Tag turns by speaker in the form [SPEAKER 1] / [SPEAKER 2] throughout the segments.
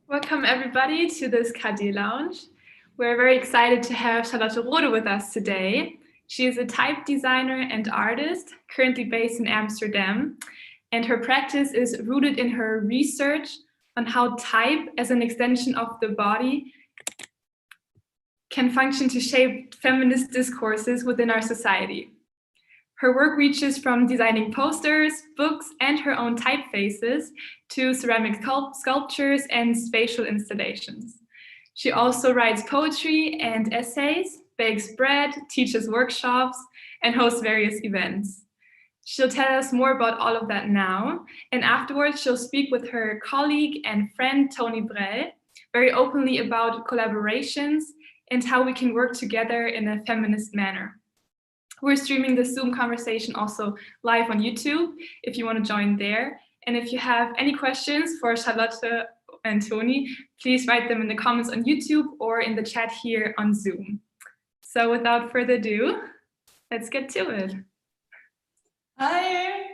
[SPEAKER 1] Welcome everybody to this KD Lounge. We're very excited to have Charlotte Rohde with us today. She is a type designer and artist, currently based in Amsterdam, and her practice is rooted in her research on how type as an extension of the body can function to shape feminist discourses within our society. Her work reaches from designing posters, books, and her own typefaces to ceramic sculptures and spatial installations. She also writes poetry and essays, bakes bread, teaches workshops, and hosts various events. She'll tell us more about all of that now, and afterwards she'll speak with her colleague and friend Toni Brell very openly about collaborations and how we can work together in a feminist manner. We're streaming the Zoom conversation also live on YouTube if you want to join there. And if you have any questions for Charlotte and Toni, please write them in the comments on YouTube or in the chat here on Zoom. So without further ado, let's get to it.
[SPEAKER 2] Hi,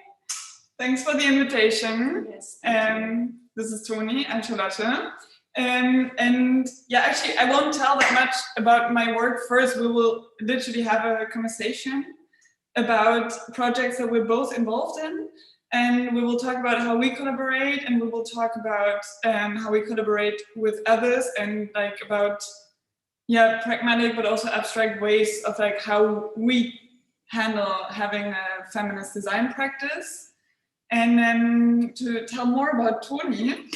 [SPEAKER 2] thanks for the invitation.
[SPEAKER 1] Yes,
[SPEAKER 2] this is Toni and Charlotte. And yeah, actually, I won't tell that much about my work first. We will literally have a conversation about projects that we're both involved in. And we will talk about how we collaborate, and we will talk about how we collaborate with others, and like about, yeah, pragmatic but also abstract ways of like how we handle having a feminist design practice. And to tell more about Toni,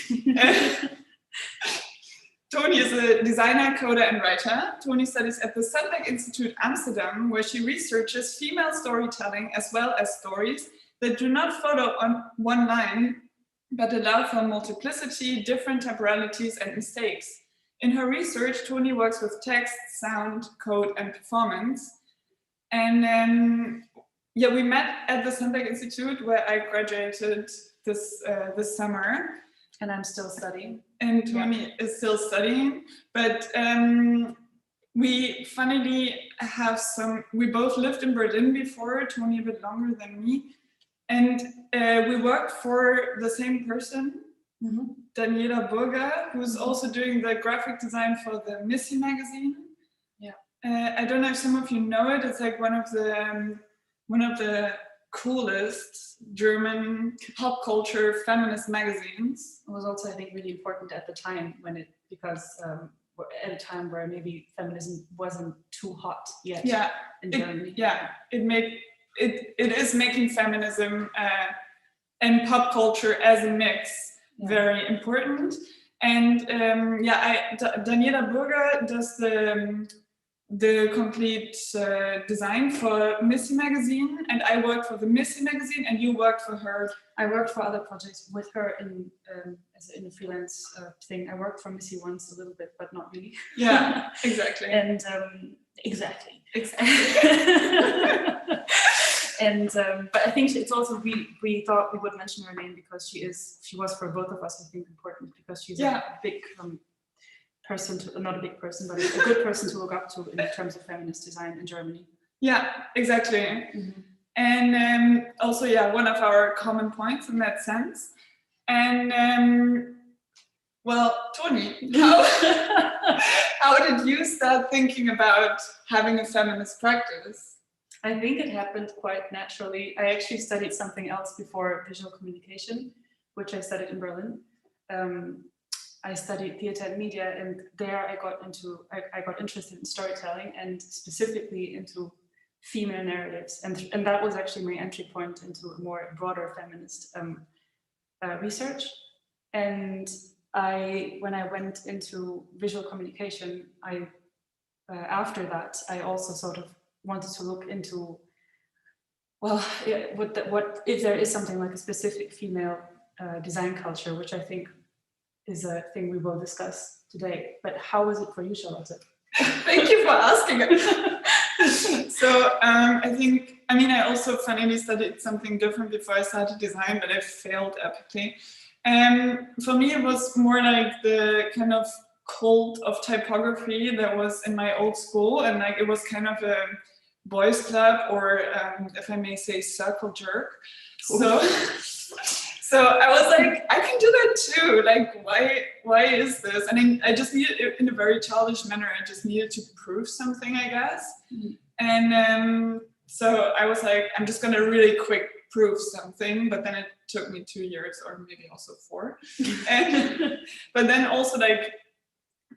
[SPEAKER 2] Toni is a designer, coder, and writer. Toni studies at the Sandbeck Institute Amsterdam, where she researches female storytelling as well as stories that do not follow on one line, but allow for multiplicity, different temporalities, and mistakes. In her research, Toni works with text, sound, code, and performance. And yeah, we met at the Sandbeck Institute, where I graduated this summer.
[SPEAKER 3] And I'm still studying.
[SPEAKER 2] And Toni is still studying, but we funnily have we both lived in Berlin before, Toni a bit longer than me. And we worked for the same person, Daniela Burger, who's also doing the graphic design for the Missy magazine. Yeah. I don't know if some of you know it. It's like one of the coolest German pop culture feminist magazines.
[SPEAKER 3] It was also, I think, really important at the time because at a time where maybe feminism wasn't too hot yet.
[SPEAKER 2] Yeah,
[SPEAKER 3] in Germany.
[SPEAKER 2] It is making feminism and pop culture as a mix very important. And Daniela Burger does the complete design for Missy magazine, and I worked for the Missy magazine, and you worked for her.
[SPEAKER 3] I worked for other projects with her in a freelance thing. I worked for Missy once a little bit, but not really.
[SPEAKER 2] Yeah, exactly.
[SPEAKER 3] And exactly. And but I think it's also we thought we would mention her name because she was for both of us, I think, important, because she's a big person not a big person, but a good person to look up to in terms of feminist design in Germany. Yeah, exactly. Mm-hmm. And also, one of our common points in that sense. And well, Toni, how did you start thinking about having a feminist practice? I think it happened quite naturally. I actually studied something else before visual communication, which I studied in Berlin. I studied theater and media, and there I got interested in storytelling, and specifically into female narratives, and that was actually my entry point into a more broader feminist research. And when I went into visual communication, I after that, I also sort of wanted to look into, well, what if there is something like a specific female design culture, which I think is a thing we will discuss today. But how was it for you, Charlotte?
[SPEAKER 2] Thank you for asking. So I also funnily studied something different before I started design, but I failed epically. For me, it was more like the kind of cult of typography that was in my old school, and like it was kind of a boys club, or if I may say, circle jerk. So I was like, I can do that too. Like, why is this? And I just needed it in a very childish manner. I just needed to prove something, I guess. And so I was like, I'm just gonna really quick prove something. But then it took me 2 years, or maybe also 4. But then also like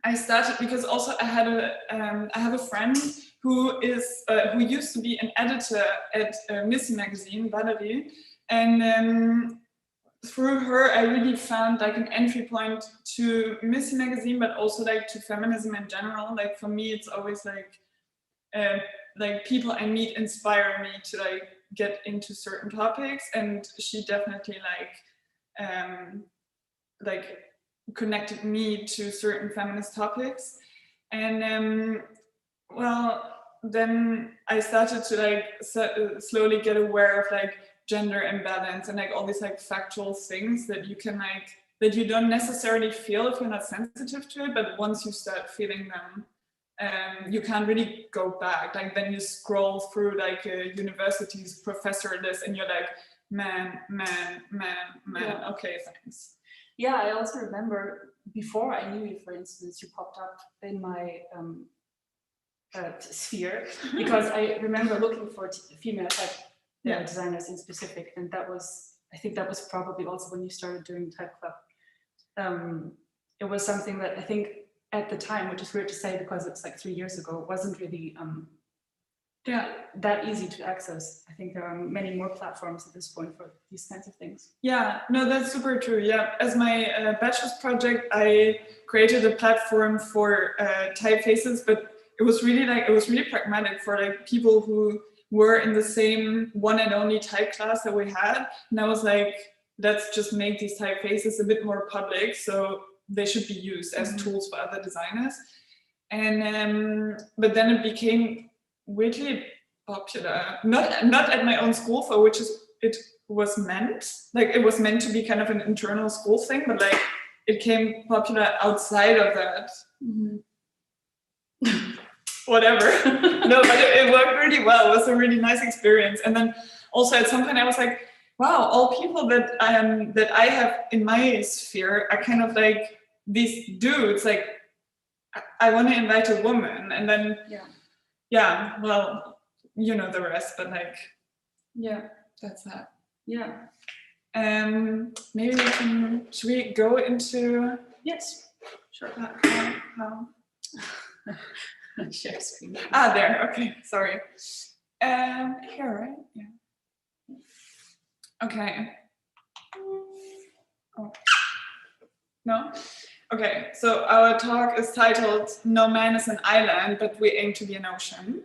[SPEAKER 2] I started, because also I have a friend who used to be an editor at Snaky Magazin, Valerie, and through her, I really found like an entry point to Snaky Magazin, but also like to feminism in general. Like for me, it's always like people I meet inspire me to like get into certain topics, and she definitely like connected me to certain feminist topics. And well, then I started to like slowly get aware of like gender imbalance and like all these like factual things that you can like, that you don't necessarily feel if you're not sensitive to it, but once you start feeling them, you can't really go back. Like then you scroll through like a university's professor list and you're like, man,
[SPEAKER 3] Yeah.
[SPEAKER 2] okay, thanks.
[SPEAKER 3] Yeah, I also remember before I knew you, for instance, you popped up in my sphere, because I remember looking for female type designers in specific, and I think that was probably also when you started doing Type Club. It was something that I think at the time, which is weird to say because it's like 3 years ago, wasn't really that easy to access. I think there are many more platforms at this point for these kinds of things.
[SPEAKER 2] Yeah, no, that's super true. Yeah, as my bachelor's project, I created a platform for Typefaces, but it was really pragmatic for like people who were in the same one and only type class that we had. And I was like, let's just make these typefaces a bit more public, so they should be used as tools for other designers. And but then it became weirdly popular, not at my own school, for which it was meant. Like it was meant to be kind of an internal school thing, but like it became popular outside of that. Whatever. No, but it worked really well. It was a really nice experience. And then also at some point I was like, wow, all people that I have in my sphere are kind of like these dudes. Like I want to invite a woman, and then well, you know the rest. But like, that's that.
[SPEAKER 3] Yeah.
[SPEAKER 2] Maybe should we go into?
[SPEAKER 3] Yes.
[SPEAKER 2] Sure. How?
[SPEAKER 3] Share screen.
[SPEAKER 2] There. Okay. Sorry. Here, right? Yeah. Okay. Oh. No? Okay. So our talk is titled "No Man is an Island, but we aim to be an ocean."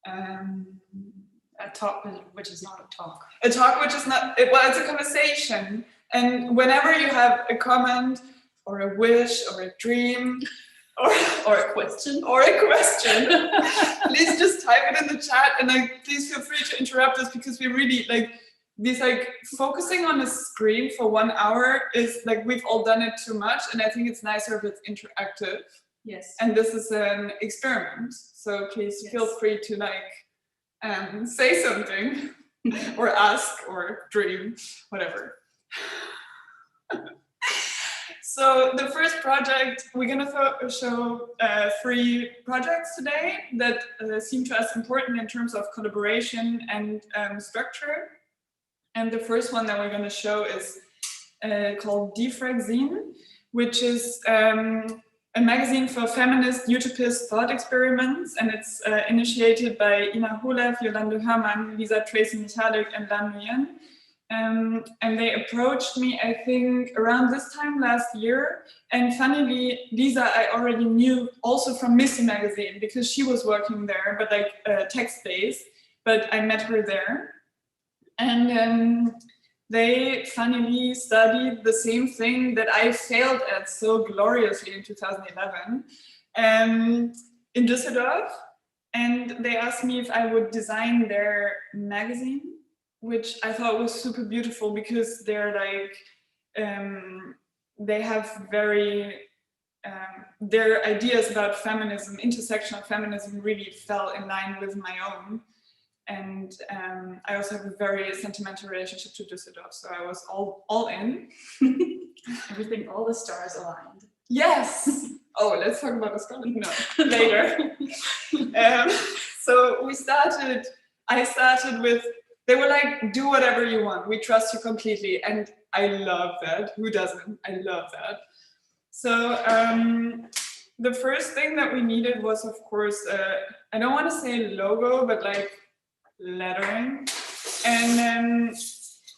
[SPEAKER 3] A talk which is not a talk.
[SPEAKER 2] A talk which is not. Well, it's a conversation. And whenever you have a comment or a wish or a dream, or a question, please just type it in the chat, and like please feel free to interrupt us, because we really like this, like focusing on a screen for 1 hour is like, we've all done it too much, and I think it's nicer if it's interactive.
[SPEAKER 3] Yes.
[SPEAKER 2] And this is an experiment, so please feel free to like say something or ask or dream, whatever. So the first project, we're going to show 3 projects today that seem to us important in terms of collaboration and structure. And the first one that we're going to show is called Defraine, which is a magazine for feminist utopist thought experiments. And it's initiated by Ina Hulev, Yolande Herrmann, Lisa Tracy Michalik, and Lan Nguyen. And they approached me, I think, around this time last year. And funnily, Lisa, I already knew also from Missy magazine, because she was working there, but like text-based, but I met her there. And they funnily studied the same thing that I failed at so gloriously in 2011 in Düsseldorf. And they asked me if I would design their magazine, which I thought was super beautiful, because they're like, they have very, their ideas about feminism, intersectional feminism, really fell in line with my own. And I also have a very sentimental relationship to Düsseldorf, so I was all in.
[SPEAKER 3] Everything, all the stars aligned.
[SPEAKER 2] Yes! Oh, let's talk about the stars. No, later. So I started with, they were like, do whatever you want. We trust you completely. And I love that. Who doesn't? I love that. So the first thing that we needed was, of course, I don't want to say logo, but like lettering. And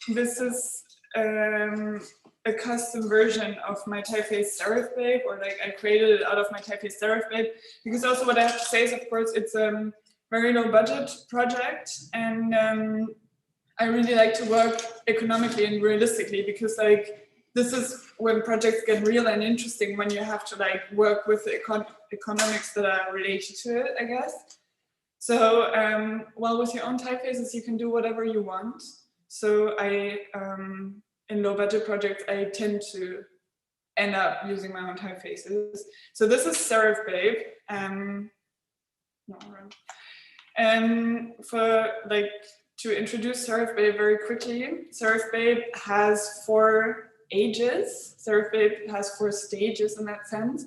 [SPEAKER 2] this is a custom version of my typeface serif babe, or like I created it out of my typeface serif babe, because also what I have to say is, of course, it's a very low budget project, and I really like to work economically and realistically, because like this is when projects get real and interesting, when you have to like work with the economics that are related to it, I guess. So well, with your own typefaces you can do whatever you want. So I in low budget projects, I tend to end up using my own typefaces. So this is Serif Babe. For like to introduce Serif Babe very quickly, Serif Babe has 4 ages. Serif Babe has 4 stages in that sense.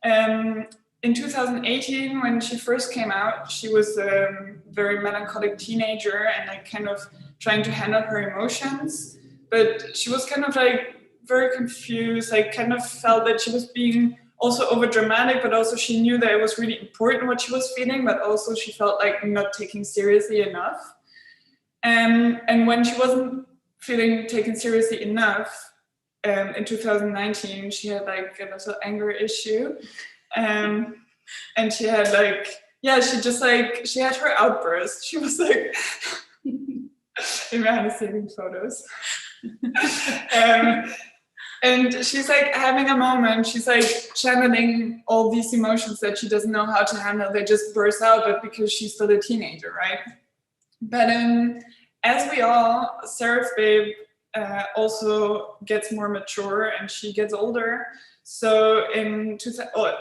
[SPEAKER 2] In 2018, when she first came out, she was a very melancholic teenager and like kind of trying to handle her emotions. But she was kind of like very confused, like kind of felt that she was being also over dramatic, but also she knew that it was really important what she was feeling, but also she felt like not taken seriously enough. And when she wasn't feeling taken seriously enough, in 2019, she had like a little anger issue. And she had like, yeah, she had her outburst. She was like, Imran is saving photos. And she's like having a moment, she's like channeling all these emotions that she doesn't know how to handle. They just burst out, but because she's still a teenager, right? But as we all, Serif Babe also gets more mature and she gets older. So in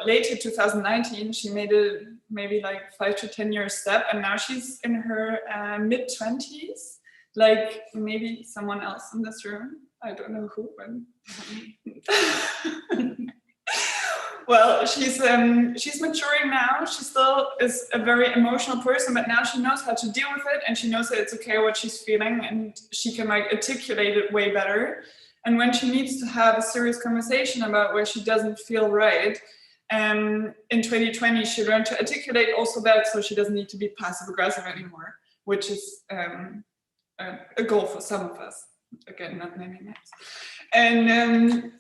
[SPEAKER 2] late 2019, she made a maybe like 5 to 10 year step, and now she's in her mid-20s, like maybe someone else in this room. I don't know who, but well, she's maturing now. She still is a very emotional person, but now she knows how to deal with it, and she knows that it's okay what she's feeling, and she can like articulate it way better. And when she needs to have a serious conversation about where she doesn't feel right, in 2020 she learned to articulate also that, so she doesn't need to be passive aggressive anymore, which is a goal for some of us. Again, not naming names. And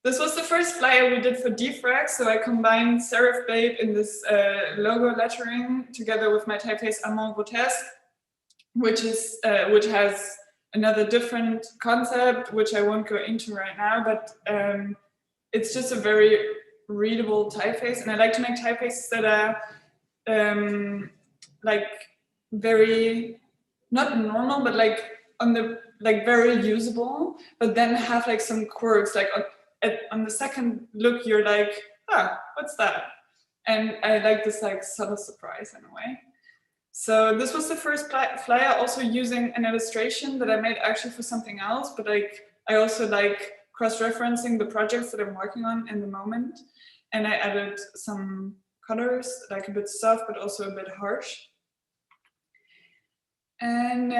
[SPEAKER 2] this was the first flyer we did for Defraine. So I combined Serif Babe in this logo lettering together with my typeface Amand Grotesque, which has another different concept, which I won't go into right now, but it's just a very readable typeface. And I like to make typefaces that are like very, not normal, but like on the, like very usable, but then have like some quirks, like on the second look, you're like, ah, what's that? And I like this like subtle surprise in a way. So this was the first flyer, also using an illustration that I made actually for something else, but like I also like cross-referencing the projects that I'm working on in the moment. And I added some colors, like a bit soft, but also a bit harsh. And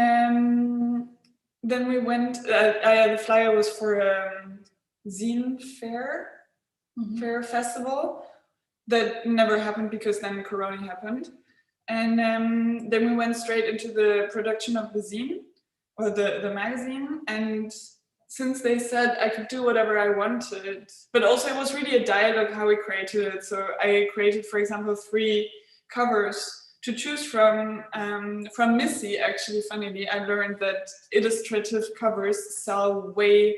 [SPEAKER 2] then we went, the flyer was for Zine Fair, Fair Festival. That never happened because then Corona happened. And then we went straight into the production of the zine. or the magazine, and since they said I could do whatever I wanted, but also it was really a dialogue how we created it. So I created, for example, 3 covers to choose from Missy. Actually, funnily, I learned that illustrative covers sell way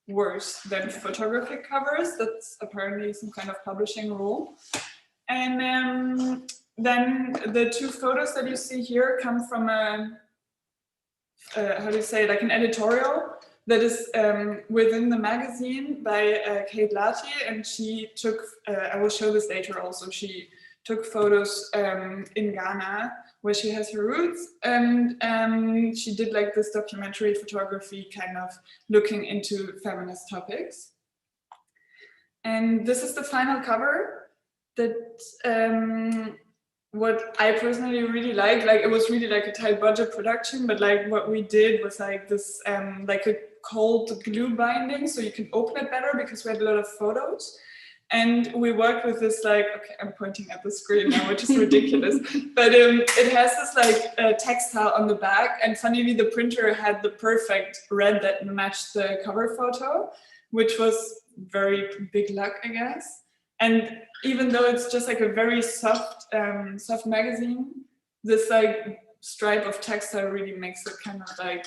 [SPEAKER 2] worse than photographic covers. That's apparently some kind of publishing rule. And then the 2 photos that you see here come from a how do you say, like an editorial that is within the magazine by Kate Lati, and she took, I will show this later also, she took photos in Ghana where she has her roots, and she did like this documentary photography kind of looking into feminist topics. And this is the final cover that what I personally really like it was really like a tight budget production, but like what we did was like this like a cold glue binding so you can open it better because we had a lot of photos. And we worked with this like, okay, I'm pointing at the screen now, which is ridiculous, but it has this like textile on the back, and funnily the printer had the perfect red that matched the cover photo, which was very big luck, I guess. And even though it's just like a very soft magazine, this like stripe of textile really makes it kind of like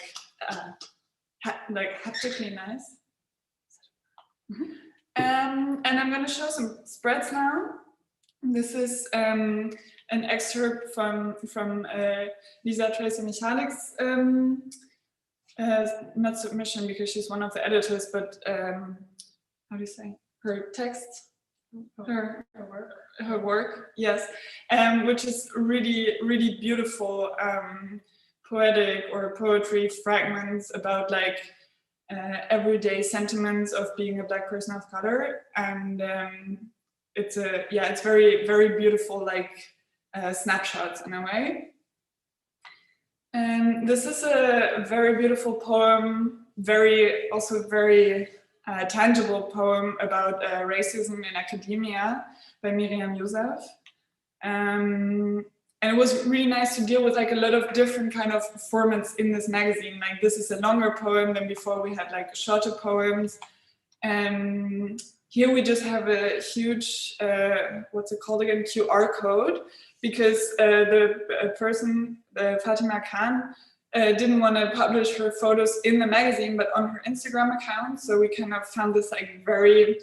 [SPEAKER 2] haptically nice. Mm-hmm. And I'm going to show some spreads now. This is an excerpt from Lisa Tracy Michalik's not submission because she's one of the editors, but how do you say, her text. Her work, yes, which is really, really beautiful poetic or poetry fragments about like everyday sentiments of being a Black person of color, and it's very, very beautiful, like snapshots in a way. And this is a very beautiful poem, very tangible poem about racism in academia by Miriam Youssef. And it was really nice to deal with like a lot of different kind of formats in this magazine. Like this is a longer poem than before we had like shorter poems. And here we just have a huge, what's it called again, QR code, because the person, Fatima Khan, didn't want to publish her photos in the magazine, but on her Instagram account. So we kind of found this like very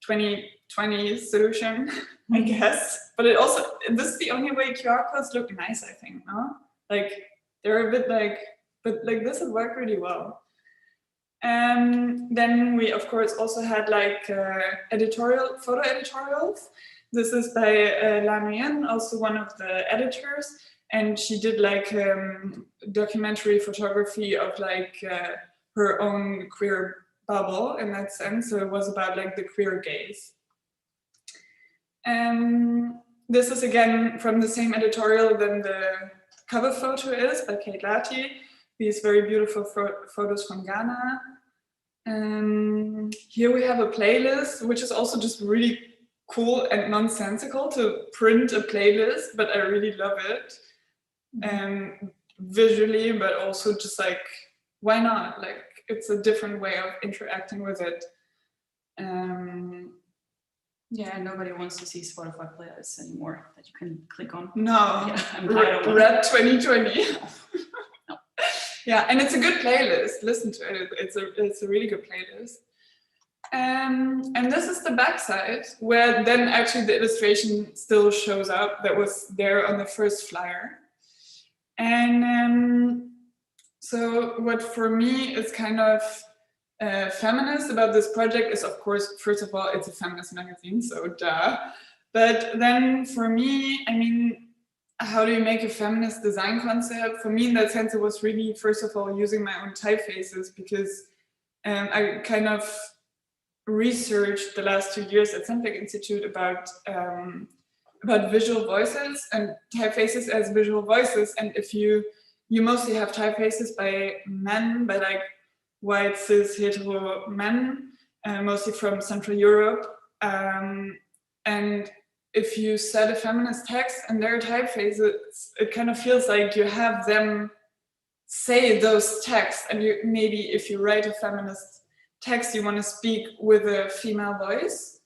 [SPEAKER 2] 2020 solution, I guess. But it also, this is the only way QR codes look nice, I think, no? Like they're a bit like, but like this would work really well. Then we of course also had like photo editorials. This is by La Nguyen, also one of the editors. And she did like documentary photography of like her own queer bubble in that sense. So it was about like the queer gaze. This is again from the same editorial than the cover photo is by Kate Lati. These very beautiful photos from Ghana. Here we have a playlist, which is also just really cool and nonsensical to print a playlist, but I really love it. Visually, but also just like, why not? Like, it's a different way of interacting with it.
[SPEAKER 3] Yeah, nobody wants to see Spotify playlists anymore that you can click on.
[SPEAKER 2] No,
[SPEAKER 3] yeah,
[SPEAKER 2] Red 2020.
[SPEAKER 3] No.
[SPEAKER 2] Yeah, and it's a good playlist. Listen to it. It's a really good playlist. And this is the backside, where then actually the illustration still shows up that was there on the first flyer. And so what for me is kind of feminist about this project is, of course, first of all, it's a feminist magazine, so duh. But then for me, I mean, how do you make a feminist design concept? For me, in that sense, it was really, first of all, using my own typefaces, because I kind of researched the last 2 years at Semtech Institute about visual voices and typefaces as visual voices. And if you mostly have typefaces by men, by like white, cis, hetero men, mostly from Central Europe. And if you set a feminist text and their typefaces, it kind of feels like you have them say those texts, and you maybe if you write a feminist text, you want to speak with a female voice.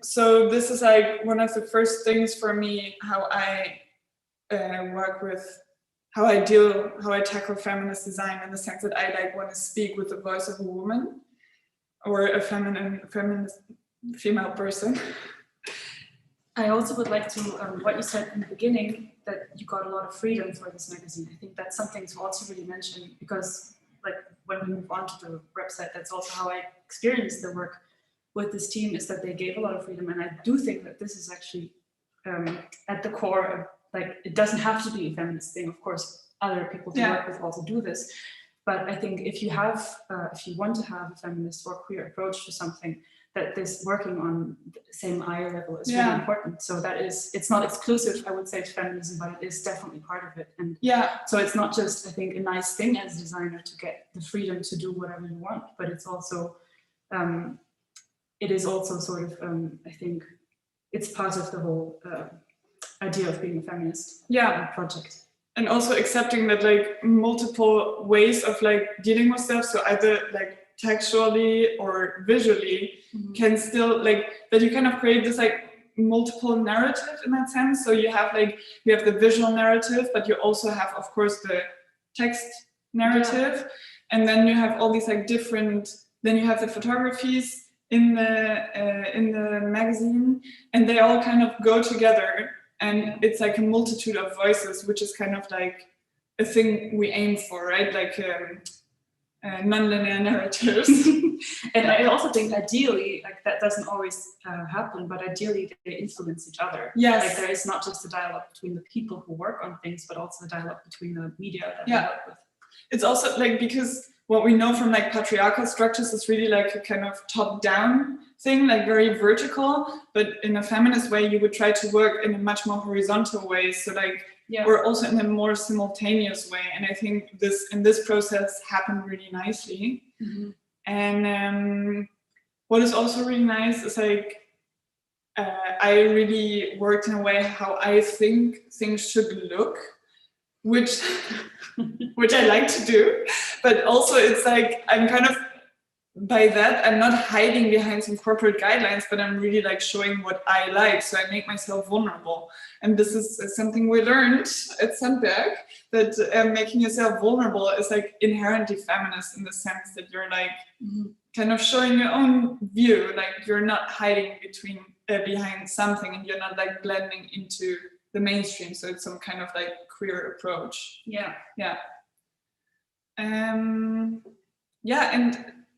[SPEAKER 2] So this is like one of the first things for me, how I work with, how I tackle feminist design, in the sense that I like want to speak with the voice of a woman or a feminist female person.
[SPEAKER 3] I also would like to, what you said in the beginning, that you got a lot of freedom for this magazine. I think that's something to also really mention, because like when we move on to the website, that's also how I experienced the work with this team, is that they gave a lot of freedom. And I do think that this is actually at the core, like it doesn't have to be a feminist thing. Of course, other people to work with also do this. But I think if you want to have a feminist or queer approach to something, that this working on the same eye level is really important. So that is, it's not exclusive, I would say, to feminism, but it is definitely part of it. And so it's not just, I think, a nice thing as a designer to get the freedom to do whatever you want, but it's also, it is also sort of, I think, it's part of the whole idea of being a feminist project.
[SPEAKER 2] And also accepting that like multiple ways of like dealing with stuff, so either like textually or visually, can still like, that you kind of create this like multiple narrative in that sense. So you have the visual narrative, but you also have, of course, the text narrative, and then you have all these like different, then you have the photographies in the magazine, and they all kind of go together, and it's like a multitude of voices, which is kind of like a thing we aim for, right? Like non-linear narratives.
[SPEAKER 3] And I also think ideally, like that doesn't always happen, but ideally they influence each other.
[SPEAKER 2] Yes.
[SPEAKER 3] Like there is not just a dialogue between the people who work on things, but also a dialogue between the media that they work with.
[SPEAKER 2] It's also like, because what we know from like patriarchal structures is really like a kind of top-down thing, like very vertical, but in a feminist way you would try to work in a much more horizontal way, so like or also in a more simultaneous way. And I think this in this process happened really nicely. And what is also really nice is like I really worked in a way how I think things should look, which I like to do, but also it's like I'm kind of, by that I'm not hiding behind some corporate guidelines, but I'm really like showing what I like, so I make myself vulnerable. And this is something we learned at Sandberg, that making yourself vulnerable is like inherently feminist, in the sense that you're like kind of showing your own view, like you're not hiding behind something, and you're not like blending into the mainstream. So it's some kind of like queer approach. And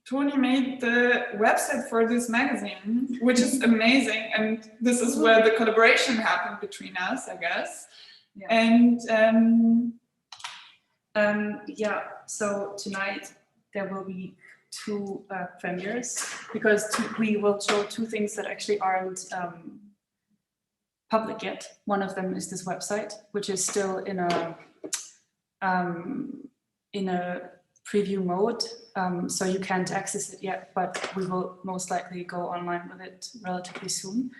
[SPEAKER 2] Toni made the website for this magazine, which is amazing, and this is where the collaboration happened between us, I guess. And
[SPEAKER 3] so tonight there will be two premieres, because we will show two things that actually aren't public yet. One of them is this website, which is still in a preview mode, so you can't access it yet, but we will most likely go online with it relatively soon.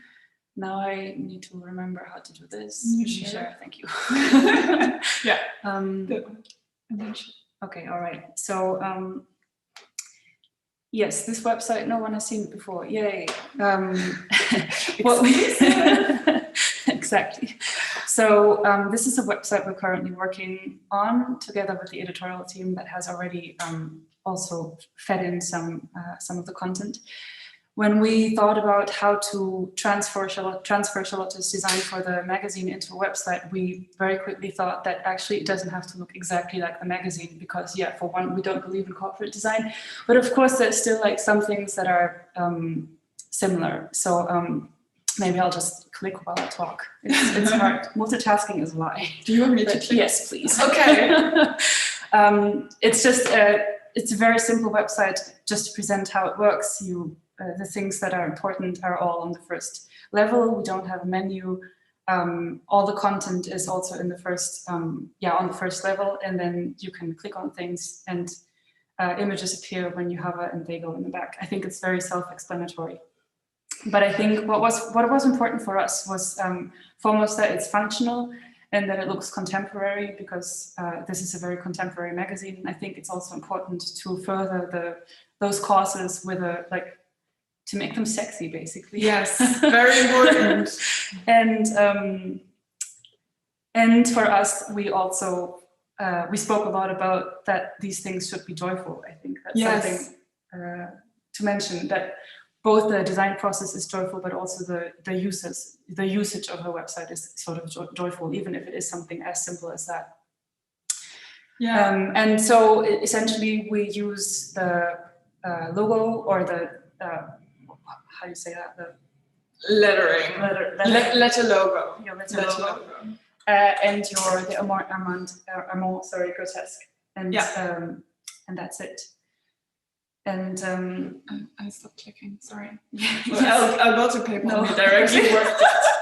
[SPEAKER 3] Now I need to remember how to do this. Share, thank you. Okay, all right. So yes, this website, no one has seen it before. Yay. Exactly. So this is a website we're currently working on together with the editorial team that has already also fed in some of the content. When we thought about how to transfer Charlotte's design for the magazine into a website, we very quickly thought that actually it doesn't have to look exactly like the magazine, because for one, we don't believe in corporate design, but of course there's still like some things that are similar. So maybe I'll just click while I talk. It's hard. Multitasking is a lie.
[SPEAKER 2] Do you want me to click?
[SPEAKER 3] Yes, please.
[SPEAKER 2] Okay.
[SPEAKER 3] It's just it's a very simple website just to present how it works. The things that are important are all on the first level. We don't have a menu. All the content is also in the first on the first level, and then you can click on things and images appear when you hover and they go in the back. I think it's very self-explanatory. But I think what was important for us was foremost that it's functional and that it looks contemporary, because this is a very contemporary magazine. I think it's also important to further those causes with to make them sexy, basically.
[SPEAKER 2] Yes, very important.
[SPEAKER 3] And for us, we also we spoke a lot about that these things should be joyful. I think that's something to mention, that both the design process is joyful, but also the usage of the website is sort of joyful, even if it is something as simple as that. Yeah. And so essentially we use the logo, or the how do you say that? The
[SPEAKER 2] lettering. Letter logo.
[SPEAKER 3] Yeah, letter logo. And the Armand, sorry, grotesque. And that's it. And
[SPEAKER 2] I stopped clicking, sorry.
[SPEAKER 3] Yes.
[SPEAKER 2] I'll go to PayPal directly.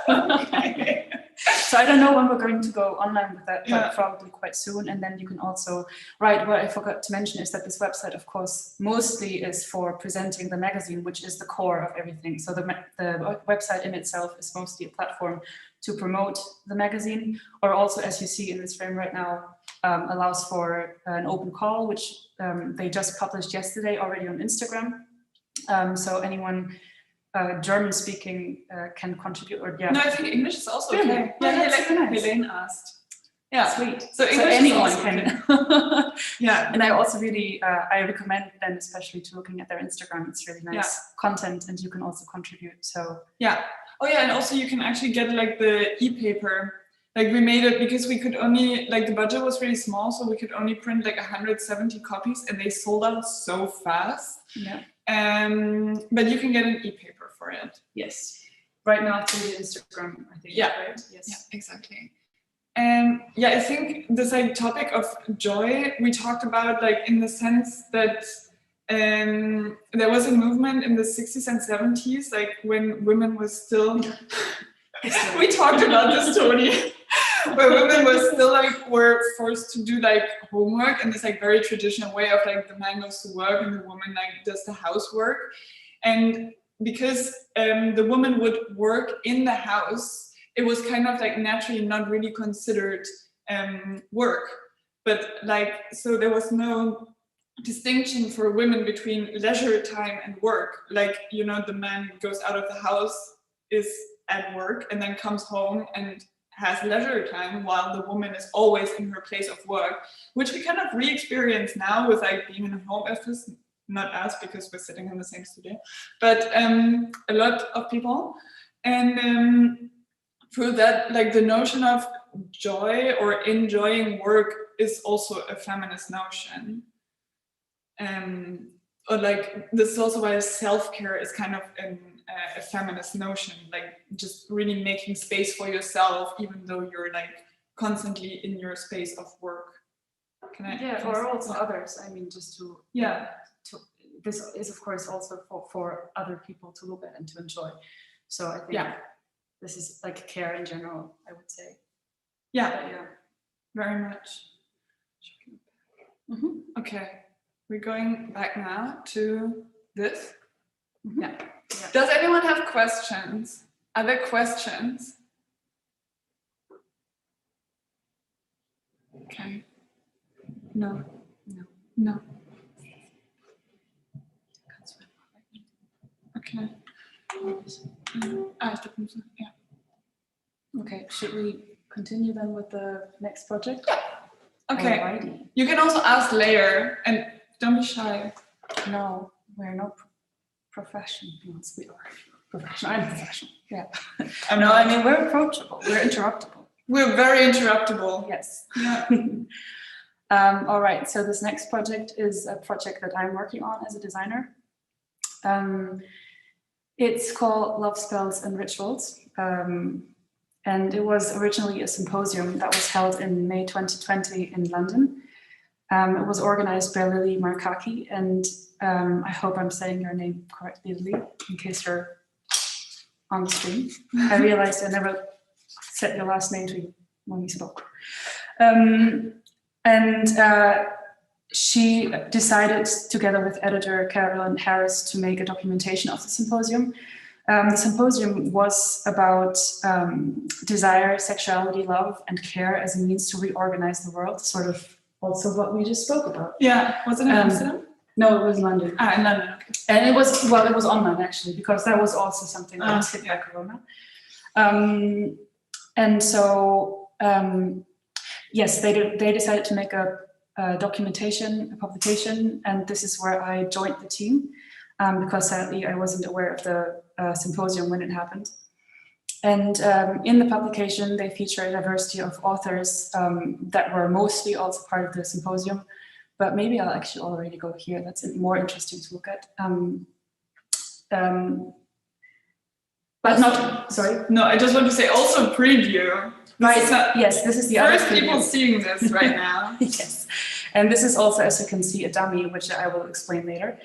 [SPEAKER 3] Okay. So I don't know when we're going to go online with that, but probably quite soon. And then you can also, what I forgot to mention is that this website, of course, mostly is for presenting the magazine, which is the core of everything. So the website in itself is mostly a platform to promote the magazine, or also, as you see in this frame right now, allows for an open call, which they just published yesterday already on Instagram. So anyone German-speaking can contribute, or
[SPEAKER 2] No, I think English is also
[SPEAKER 3] really?
[SPEAKER 2] okay.
[SPEAKER 3] Yeah, that's super nice.
[SPEAKER 2] Helene asked. Yeah,
[SPEAKER 3] sweet.
[SPEAKER 2] So English
[SPEAKER 3] anyone
[SPEAKER 2] is
[SPEAKER 3] can.
[SPEAKER 2] okay. Yeah,
[SPEAKER 3] and I also really I recommend them, especially to looking at their Instagram. It's really nice content, and you can also contribute. So
[SPEAKER 2] oh yeah, and also you can actually get like the e-paper. Like we made it because we could only, like the budget was really small, so we could only print like 170 copies, and they sold out so fast.
[SPEAKER 3] Yeah.
[SPEAKER 2] But you can get an e-paper for it.
[SPEAKER 3] Yes. Right now through the Instagram, I think.
[SPEAKER 2] Yeah.
[SPEAKER 3] Right? Yes.
[SPEAKER 2] Yeah, exactly. And I think this like topic of joy we talked about, like in the sense that there was a movement in the 60s and 70s, like when women were still. We talked about this, Toni. Where women were still were forced to do homework in this very traditional way of the man goes to work and the woman does the housework. And because the woman would work in the house, it was kind of naturally not really considered work. But so there was no distinction for women between leisure time and work. The man goes out of the house, is at work, and then comes home and has leisure time, while the woman is always in her place of work, which we kind of re-experience now with being in a home office. Not us, because we're sitting in the same studio, but a lot of people. And through that, the notion of joy or enjoying work is also a feminist notion. Or this is also why self-care is kind of a feminist notion, just really making space for yourself, even though you're constantly in your space of work.
[SPEAKER 3] Or also others. I mean, just to this is of course also for other people to look at and to enjoy. So I think this is care in general, I would say.
[SPEAKER 2] Very much.
[SPEAKER 3] Mm-hmm.
[SPEAKER 2] Okay, we're going back now to this.
[SPEAKER 3] Mm-hmm.
[SPEAKER 2] Yeah. Does anyone have questions? Other questions? Okay. No. Okay. Yeah.
[SPEAKER 3] Okay, should we continue then with the next project?
[SPEAKER 2] Yeah. Okay.
[SPEAKER 3] Alrighty.
[SPEAKER 2] You can also ask later, and don't be shy.
[SPEAKER 3] No, we're not professionals. We are professional. I'm professional. Yeah. No, I mean, we're approachable. We're interruptible.
[SPEAKER 2] We're very interruptible.
[SPEAKER 3] Yes.
[SPEAKER 2] Yeah.
[SPEAKER 3] All right. So this next project is a project that I'm working on as a designer. It's called Love Spells and Rituals. And it was originally a symposium that was held in May 2020 in London. It was organized by Lily Markaki, and I hope I'm saying your name correctly, Lily, in case you're on the stream. I realized I never said your last name to you when we spoke. She decided, together with editor Carolyn Harris, to make a documentation of the symposium. The symposium was about desire, sexuality, love, and care as a means to reorganize the world, sort of also what we just spoke about.
[SPEAKER 2] Yeah, was it in Amsterdam?
[SPEAKER 3] No, it was in London.
[SPEAKER 2] In London, okay.
[SPEAKER 3] And it was online actually, because that was also something that was hit by Corona. And so, yes, they decided to make a publication, and this is where I joined the team, because sadly I wasn't aware of the symposium when it happened. And in the publication, they feature a diversity of authors that were mostly also part of the symposium, but maybe I'll actually already go here. That's more interesting to look at. But not, sorry?
[SPEAKER 2] No, I just want to say also preview.
[SPEAKER 3] Right, yes, this is the other
[SPEAKER 2] first people seeing this right now.
[SPEAKER 3] Yes, and this is also, as you can see, a dummy, which I will explain later.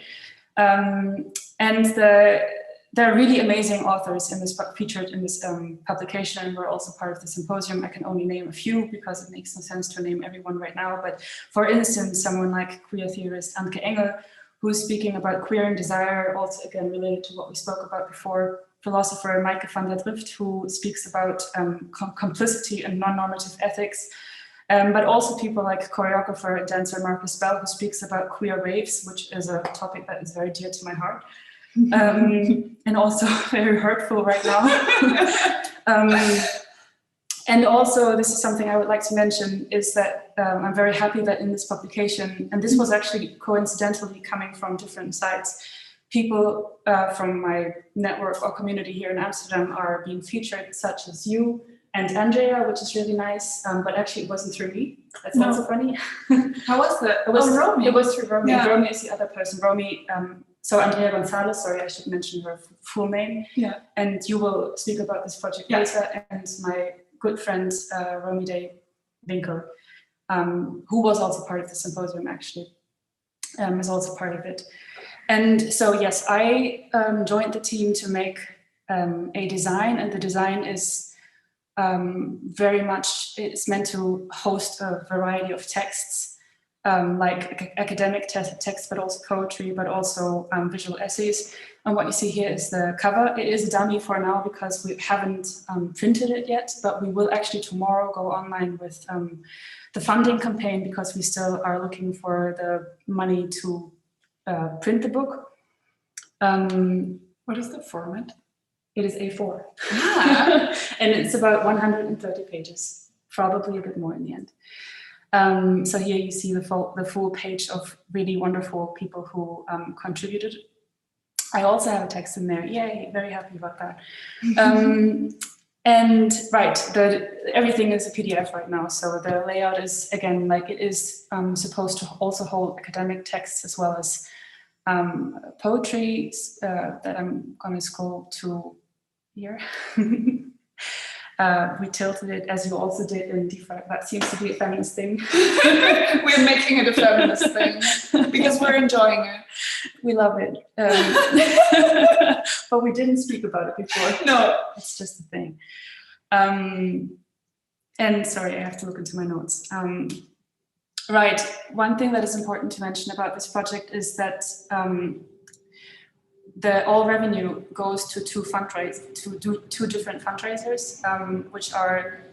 [SPEAKER 3] And there are really amazing authors in this featured in this publication, and we're also part of the symposium. I can only name a few because it makes no sense to name everyone right now. But for instance, someone like queer theorist Anke Engel, who's speaking about queer and desire, also again related to what we spoke about before. Philosopher Maaike van der Drift, who speaks about complicity and non-normative ethics. But also people like choreographer and dancer Marcus Bell, who speaks about queer raves, which is a topic that is very dear to my heart. And also very hurtful right now. And also, this is something I would like to mention, is that I'm very happy that in this publication, and this was actually coincidentally coming from different sites, people from my network or community here in Amsterdam are being featured, such as you and Andrea, which is really nice, but actually it wasn't through me. That's not so funny.
[SPEAKER 2] How was that?
[SPEAKER 3] It was
[SPEAKER 2] Romy.
[SPEAKER 3] It was through Romy.
[SPEAKER 2] Yeah.
[SPEAKER 3] Romy is the other person. Romy, so Andrea Gonzalez, sorry, I should mention her full name.
[SPEAKER 2] Yeah.
[SPEAKER 3] And you will speak about this project later. And my good friend, Romy de Winkel, who was also part of the symposium actually, is also part of it. And so, yes, I joined the team to make a design, and the design is very much, it's meant to host a variety of texts, like academic texts, but also poetry, but also visual essays. And what you see here is the cover. It is a dummy for now because we haven't printed it yet, but we will actually tomorrow go online with the funding campaign, because we still are looking for the money to print the book.
[SPEAKER 2] What is the format?
[SPEAKER 3] It is A4. Ah. And it's about 130 pages, probably a bit more in the end. So here you see the full page of really wonderful people who contributed. I also have a text in there. Yay, very happy about that. And right, everything is a PDF right now. So the layout is, again, like it is supposed to also hold academic texts as well as poetry that I'm going to scroll to here. We tilted it, as you also did in Defraine. That seems to be a feminist thing.
[SPEAKER 2] We're making it a feminist thing because we're enjoying it.
[SPEAKER 3] We love it. But we didn't speak about it before.
[SPEAKER 2] No.
[SPEAKER 3] It's just a thing. And sorry, I have to look into my notes. Right, one thing that is important to mention about this project is that all revenue goes to two different fundraisers, which are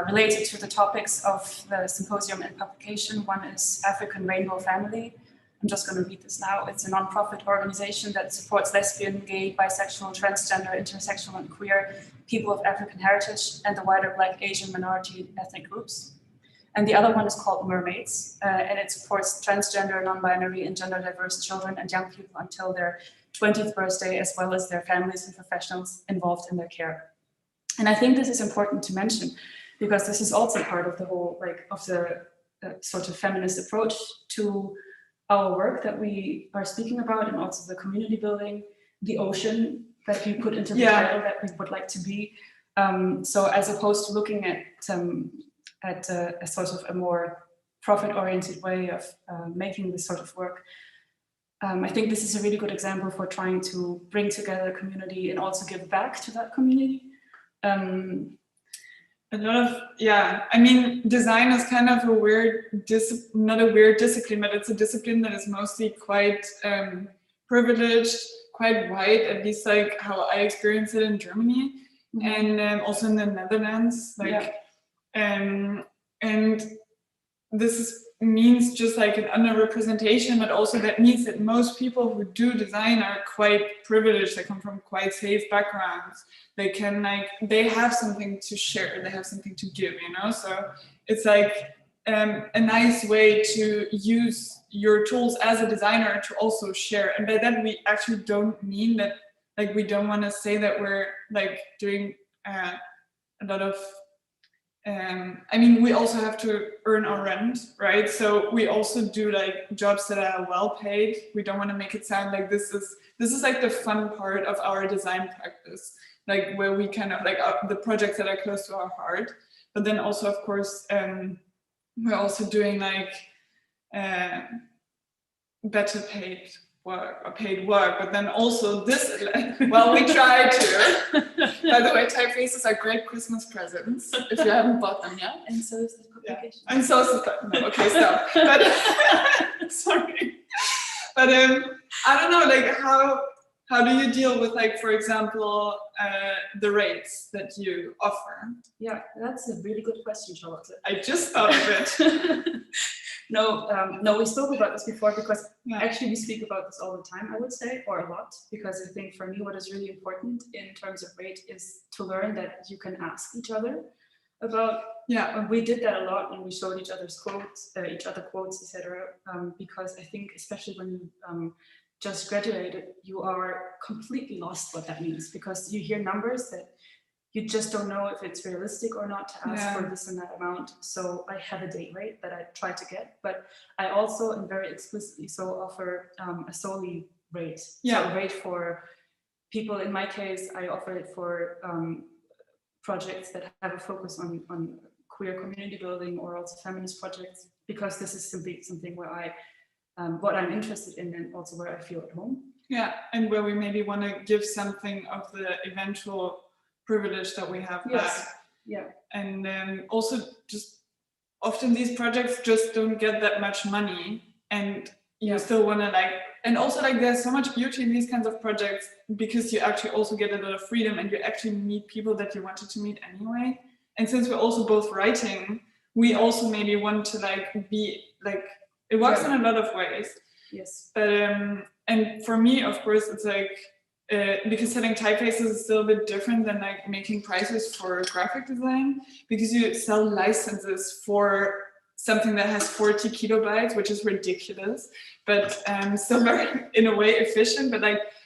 [SPEAKER 3] related to the topics of the symposium and publication. One is African Rainbow Family. I'm just going to read this now. It's a non-profit organization that supports lesbian, gay, bisexual, transgender, intersexual, and queer people of African heritage and the wider Black, Asian, minority ethnic groups. And the other one is called Mermaids, and it supports transgender, non-binary, and gender-diverse children and young people until their 20th birthday, as well as their families and professionals involved in their care. And I think this is important to mention, because this is also part of the whole, of the sort of feminist approach to our work that we are speaking about, and also the community building, the ocean that we put into the title that we would like to be. So as opposed to looking at a sort of a more profit-oriented way of making this sort of work, I think this is a really good example for trying to bring together a community and also give back to that community.
[SPEAKER 2] A lot of, I mean, design is kind of a weird, not a weird discipline, but it's a discipline that is mostly quite privileged, quite wide, at least like how I experience it in Germany, and also in the Netherlands. Like, and this means just like an underrepresentation, but also that means that most people who do design are quite privileged. They come from quite safe backgrounds. They can they have something to share. They have something to give, you know? So it's like a nice way to use your tools as a designer to also share. And by that, we actually don't mean that, like, we don't want to say that we're like doing a lot of, I mean, we also have to earn our rent, right? So we also do like jobs that are well paid. We don't want to make it sound like this is like the fun part of our design practice, like where we kind of like the projects that are close to our heart. But then also, of course, we're also doing like better paid work, but then also this, well, we try to. By the way, Typefaces are great Christmas presents if you haven't bought them yet.
[SPEAKER 3] And so is the publication.
[SPEAKER 2] Yeah. And so is the, no, okay, stop. But sorry. But I don't know, like how do you deal with, like, for example, the rates that you offer?
[SPEAKER 3] Yeah, that's a really good question, Charlotte.
[SPEAKER 2] I just thought of it.
[SPEAKER 3] No, we spoke about this before, because actually we speak about this all the time, I would say, or a lot, because I think for me what is really important in terms of rate is to learn that you can ask each other about. Yeah, we did that a lot, and we showed each other's quotes, etc. Because I think especially when you just graduated, you are completely lost what that means, because you hear numbers that you just don't know if it's realistic or not to ask for this and that amount. So I have a day rate that I try to get, but I also am very explicitly offer a solely rate. So a rate for people. In my case, I offer it for projects that have a focus on queer community building, or also feminist projects, because this is simply something where I what I'm interested in, and also where I feel at home. Yeah, and where we maybe want to give something of the eventual privilege that we have back. Yeah. And also, just often these projects just don't get that much money, and you still want to and also there's so much beauty in these kinds of projects, because you actually also get a lot of freedom, and you actually meet people that you wanted to meet anyway. And since we're also both writing, we also maybe want to be it works in a lot of ways. Yes. But and for me, of course, it's because selling typefaces is still a bit different than making prices for graphic design, because you sell licenses for something that has 40 kilobytes, which is ridiculous, but still very, in a way, efficient. But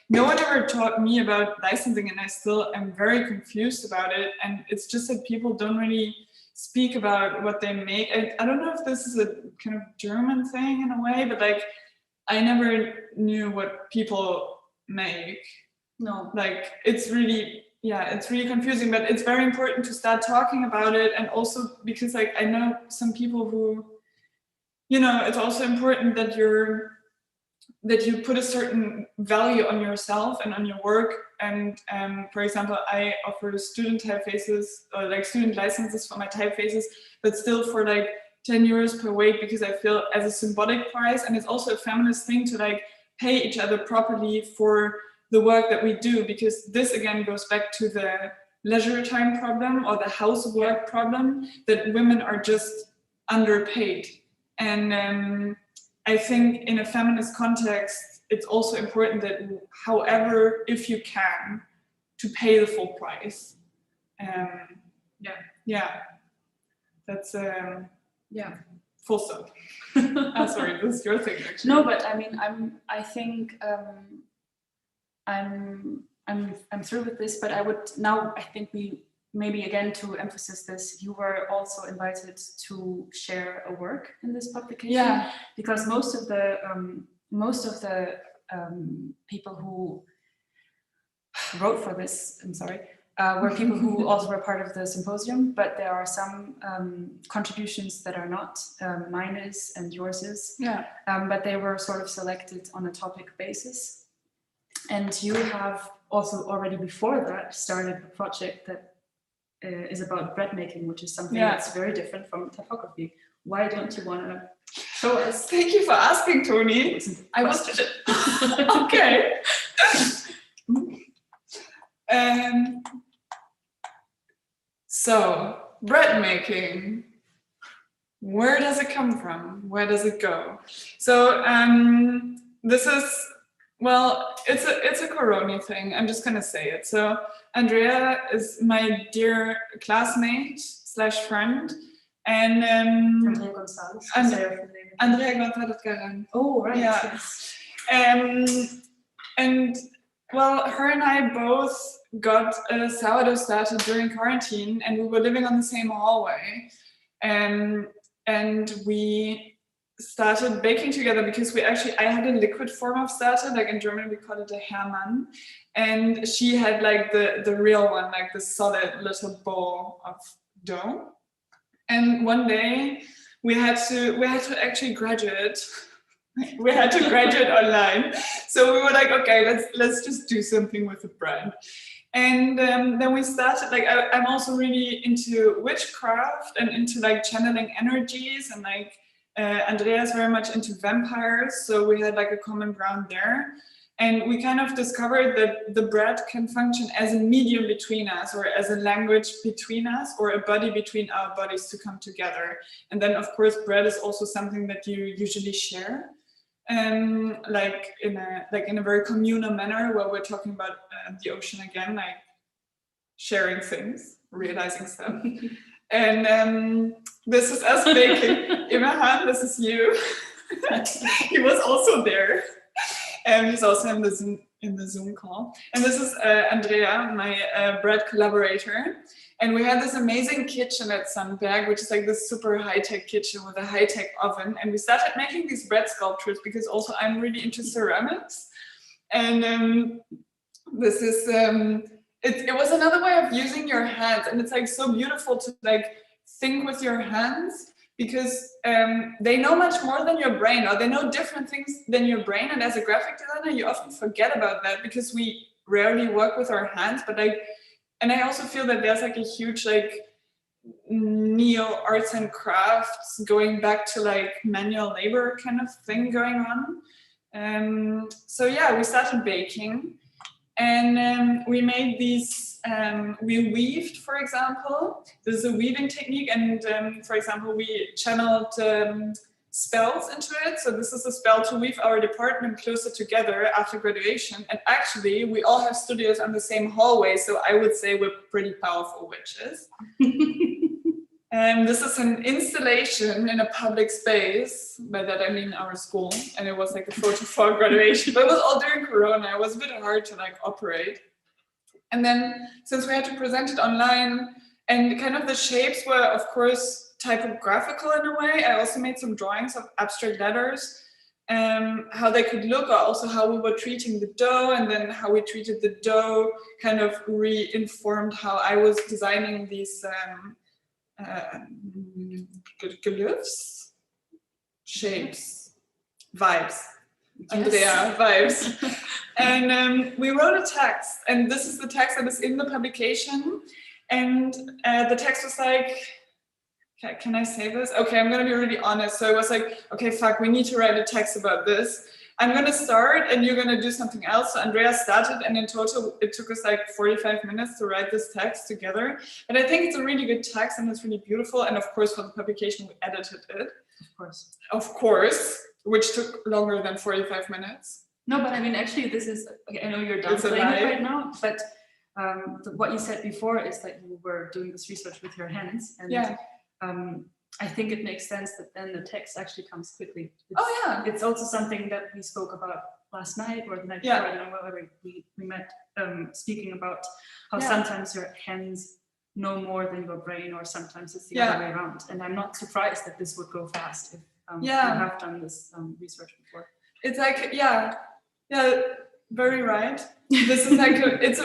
[SPEAKER 3] no one ever taught me about licensing, and I still am very confused about it. And it's just that people don't really speak about what they make. I don't know if this is a kind of German thing in a way, but I never knew what people make. No, it's really, it's really confusing, but it's very important to start talking about it. And also because I know some people who, it's also important that you put a certain value on yourself and on your work. And for example, I offer student typefaces, or student licenses for my typefaces, but still for 10 euros per weight, because I feel as a symbolic price. And it's also a feminist thing to pay each other properly for the work that we do, because this again goes back to the leisure time problem, or the housework problem, that women are just underpaid. And I think in a feminist context, it's also important that, however, if you can, to pay the full price. That's full stop. Sorry, this is your thing actually. No, but I mean, I'm through with this, but I think we maybe, again, to emphasize this, you were also invited to share a work in this publication, because most of the people who wrote for this, were people who also were part of the symposium, but there are some contributions that are not. Mine is, and yours is, but they were sort of selected on a topic basis. And you have also already before that started a project that is about bread making, which is something that's very different from typography. Why don't you want to show us?
[SPEAKER 2] Thank you for asking, Toni. I wanted it. Okay. So bread making. Where does it come from? Where does it go? So this is, well, it's a Corona thing. I'm just gonna say it. So Andrea is my dear classmate / friend, and
[SPEAKER 3] Andrea Gonzalez.
[SPEAKER 2] Andrea Gonzalez Garan.
[SPEAKER 3] Oh, right.
[SPEAKER 2] Yeah.
[SPEAKER 3] Yes.
[SPEAKER 2] And well, her and I both got a sourdough started during quarantine, and we were living on the same hallway. And we started baking together because I had a liquid form of starter, like in German we call it a Hermann, and she had like the real one, like the solid little ball of dough. And one day we had to actually graduate. We had to graduate online, so we were like, okay, let's just do something with the bread. And then we started, like, I'm also really into witchcraft and into like channeling energies, and like Andrea is very much into vampires, so we had like a common ground there. And we kind of discovered that the bread can function as a medium between us, or as a language between us, or a body between our bodies to come together. And then of course bread is also something that you usually share. Like in a very communal manner, where we're talking about the ocean again, like sharing things, realizing stuff. And this is us baking. Immerhan, this is you. He was also there. He's also in the Zoom call. And this is Andrea, my bread collaborator. And we had this amazing kitchen at Sandberg, which is like this super high-tech kitchen with a high-tech oven. And we started making these bread sculptures because also I'm really into ceramics. And this is, it was another way of using your hands. And it's like so beautiful to like think with your hands, because they know much more than your brain, or they know different things than your brain. And as a graphic designer, you often forget about that because we rarely work with our hands. But like, and I also feel that there's like a huge like neo arts and crafts going back to like manual labor kind of thing going on. So yeah, we started baking, and we made these, we weaved, for example. This is a weaving technique, and for example, we channeled spells into it. So this is a spell to weave our department closer together after graduation. And actually, we all have studios on the same hallway, so I would say we're pretty powerful witches. This is an installation in a public space. By that I mean our school, and it was like a photo for graduation, but it was all during Corona. It was a bit hard to like operate. And then since we had to present it online, and kind of the shapes were of course typographical in a way, I also made some drawings of abstract letters, how they could look, or also how we were treating the dough, and then how we treated the dough kind of reinformed how I was designing these glyphs, shapes, vibes. Yes. Andrea, vibes. And we wrote a text, and this is the text that is in the publication. And the text was like, can I say this? Okay, I'm gonna be really honest. So I was like, okay, fuck, we need to write a text about this. I'm gonna start and you're gonna do something else. So Andrea started, and in total, it took us like 45 minutes to write this text together. And I think it's a really good text, and it's really beautiful. And of course, for the publication, we edited it. Of course, which took longer than 45 minutes.
[SPEAKER 3] No, but I mean, actually, this is, okay, I know you're downplaying it right now, but what you said before is that you were doing this research with your hands. And yeah. I think it makes sense that then the text actually comes quickly. It's also something that we spoke about last night, or the night before, I don't know, whether we met, speaking about how sometimes your hands know more than your brain, or sometimes it's the other way around. And I'm not surprised that this would go fast if you have done this research before.
[SPEAKER 2] It's like, very right. This is like it's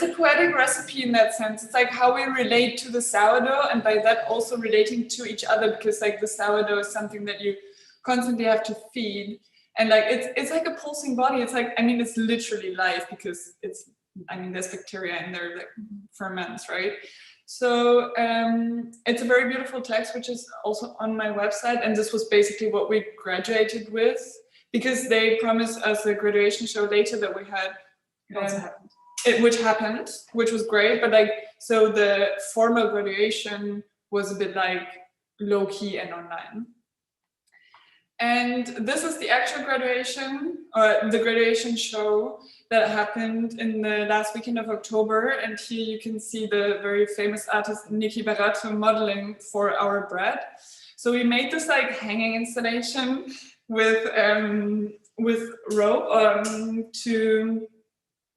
[SPEAKER 2] a poetic recipe in that sense. It's like how we relate to the sourdough, and by that also relating to each other, because like the sourdough is something that you constantly have to feed, and like it's like a pulsing body. It's like, I mean, it's literally life, because it's, I mean, there's bacteria in there that ferments, right? So it's a very beautiful text, which is also on my website, and this was basically what we graduated with, because they promised us a graduation show later that we had
[SPEAKER 3] It also happened.
[SPEAKER 2] which was great, but like, so the formal graduation was a bit like low key and online. And this is the actual graduation, or the graduation show that happened in the last weekend of October. And here you can see the very famous artist Niki Barato modeling for our bread. So we made this like hanging installation with rope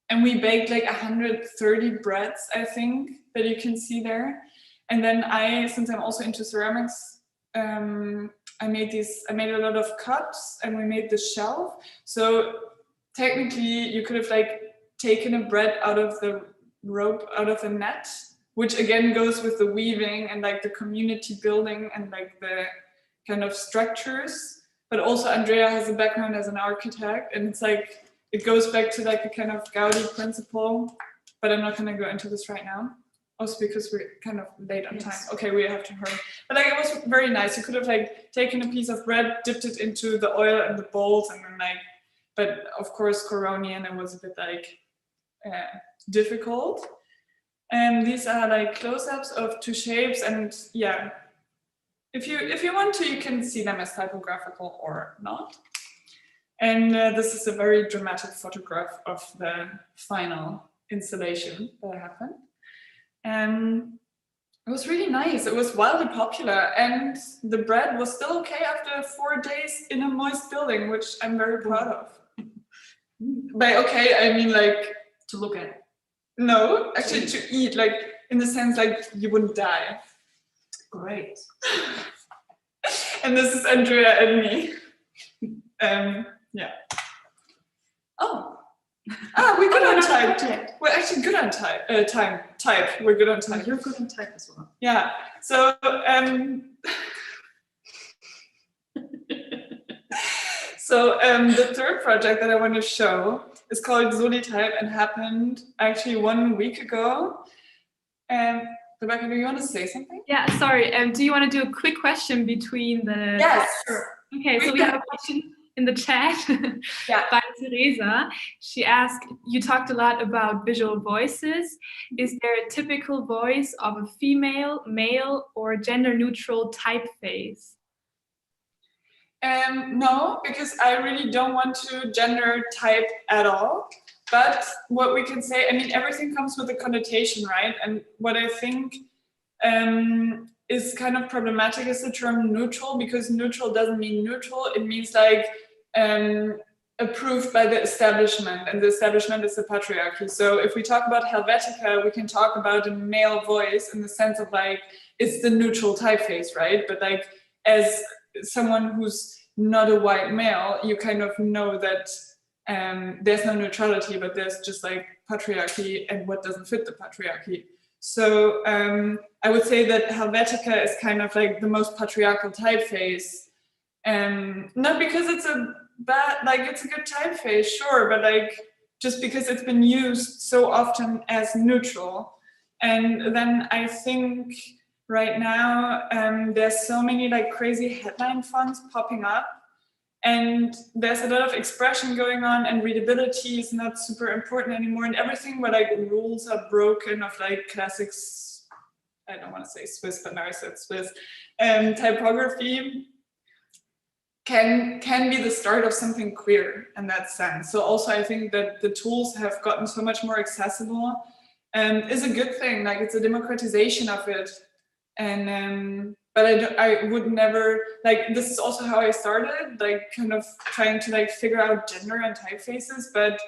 [SPEAKER 2] and we baked like 130 breads, I think, that you can see there. And then since I'm also into ceramics, I made a lot of cups, and we made the shelf. So technically you could have like taken a bread out of the rope, out of the net, which again goes with the weaving and like the community building and like the kind of structures. But also Andrea has a background as an architect, and it's like, it goes back to like a kind of Gaudi principle, but I'm not going to go into this right now. Also because we're kind of late on time. Okay, we have to hurry. But like, it was very nice. You could have like taken a piece of bread, dipped it into the oil and the bowls, and then like, but of course Coronian, it was a bit like difficult. And these are like close-ups of two shapes, and yeah, if you want to, you can see them as typographical or not. And this is a very dramatic photograph of the final installation that happened. It was really nice. It was wildly popular, and the bread was still okay after 4 days in a moist building, which I'm very proud of. By okay, I mean like
[SPEAKER 3] To look at.
[SPEAKER 2] No, actually to eat, like in the sense like you wouldn't die.
[SPEAKER 3] Great.
[SPEAKER 2] And this is Andrea and me. Yeah. Oh. We're good on time. We're actually good on time. Type. We're good on time.
[SPEAKER 3] You're good on type as well.
[SPEAKER 2] Yeah. So the third project that I want to show is called Solitype and happened actually 1 week ago. Rebecca, do you want to say something?
[SPEAKER 1] Yeah, sorry. Do you want to do a quick question between the...
[SPEAKER 2] Yes. Sure.
[SPEAKER 1] Okay, so we have a question in the chat by Teresa. She asked, you talked a lot about visual voices. Is there a typical voice of a female, male, or gender-neutral typeface?
[SPEAKER 2] No, because I really don't want to gender type at all. But what we can say, I mean, everything comes with a connotation, right? And what I think is kind of problematic is the term neutral, because neutral doesn't mean neutral. It means like approved by the establishment, and the establishment is the patriarchy. So if we talk about Helvetica, we can talk about a male voice in the sense of like, it's the neutral typeface, right? But like, as someone who's not a white male, you kind of know that there's no neutrality, but there's just like patriarchy and what doesn't fit the patriarchy. So I would say that Helvetica is kind of like the most patriarchal typeface. Not because it's a bad, like it's a good typeface, sure, but like just because it's been used so often as neutral. And then I think right now there's so many like crazy headline fonts popping up, and there's a lot of expression going on, and readability is not super important anymore, and everything where like rules are broken of like classics, I don't want to say Swiss, but now I said Swiss, typography can be the start of something queer in that sense. So also I think that the tools have gotten so much more accessible, is a good thing, like it's a democratization of it. And but I would never, like, this is also how I started, like kind of trying to like figure out gender and typefaces, but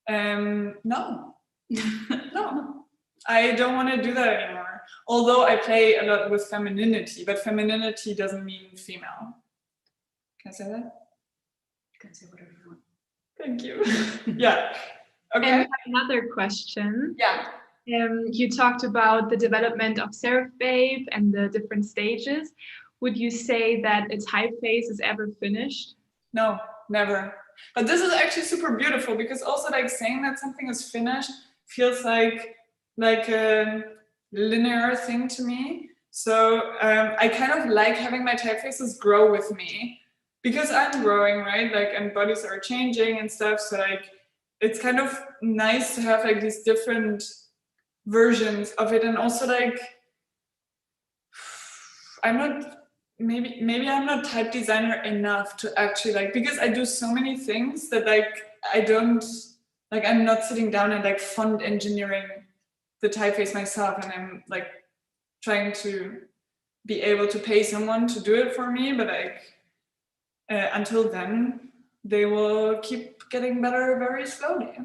[SPEAKER 2] no, no, I don't want to do that anymore. Although I play a lot with femininity, but femininity doesn't mean female. Can I say that?
[SPEAKER 3] You can say whatever you want.
[SPEAKER 2] Thank you. Yeah. Okay.
[SPEAKER 1] And another question.
[SPEAKER 2] Yeah.
[SPEAKER 1] You talked about the development of Serif Babe and the different stages. Would you say that a typeface is ever finished?
[SPEAKER 2] No, never. But this is actually super beautiful, because also like saying that something is finished feels like a linear thing to me. So I kind of like having my typefaces grow with me, because I'm growing, right? Like, and bodies are changing and stuff. So like, it's kind of nice to have like these different versions of it, and also like maybe I'm not type designer enough to actually like, because I do so many things that like I'm not sitting down and like font engineering the typeface myself, and I'm like trying to be able to pay someone to do it for me, but like until then they will keep getting better very slowly.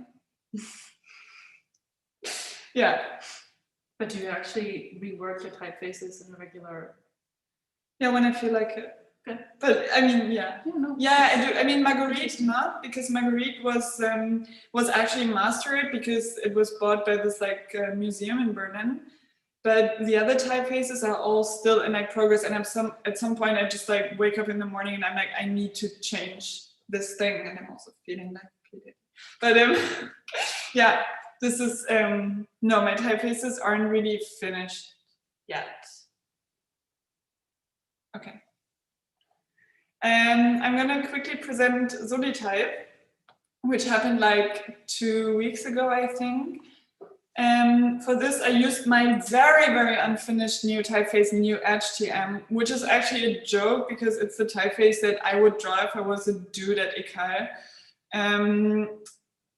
[SPEAKER 2] Yeah.
[SPEAKER 3] But do you actually rework your typefaces in a regular?
[SPEAKER 2] Yeah, when I feel like it.
[SPEAKER 3] Okay.
[SPEAKER 2] But I mean, yeah.
[SPEAKER 3] No.
[SPEAKER 2] Yeah, I do. I mean, Marguerite not, because Marguerite was actually mastered because it was bought by this like museum in Berlin. But the other typefaces are all still in like progress, and at some point I just like wake up in the morning and I'm like, I need to change this thing, and I'm also feeling like it. But yeah, this is no, my typefaces aren't really finished yet. Okay. I'm gonna quickly present Solitype, which happened like 2 weeks ago, I think. For this, I used my very, very unfinished new typeface, New HTM, which is actually a joke because it's the typeface that I would draw if I was a dude at École.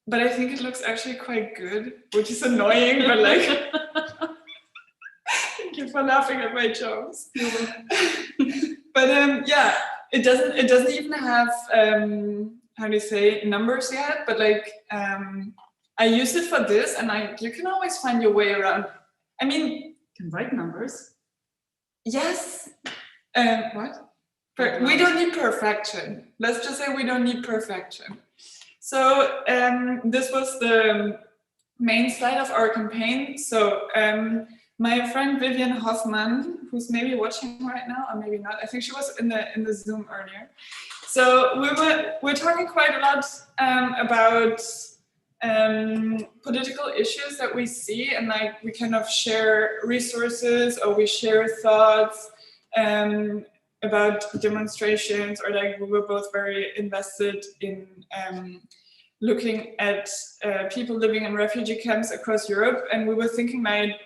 [SPEAKER 2] But I think it looks actually quite good, which is annoying, but like, thank you for laughing at my jokes. But yeah, it doesn't even have, how do you say, numbers yet, but like, I used it for this, and you can always find your way around. I mean,
[SPEAKER 3] you can write numbers.
[SPEAKER 2] Yes. What? We don't need perfection. Let's just say we don't need perfection. So this was the main slide of our campaign. So my friend Vivian Hoffman, who's maybe watching right now, or maybe not, I think she was in the Zoom earlier. So we're talking quite a lot about political issues that we see, and like we kind of share resources, or we share thoughts about demonstrations, or like we were both very invested in looking at people living in refugee camps across Europe, and we were thinking like,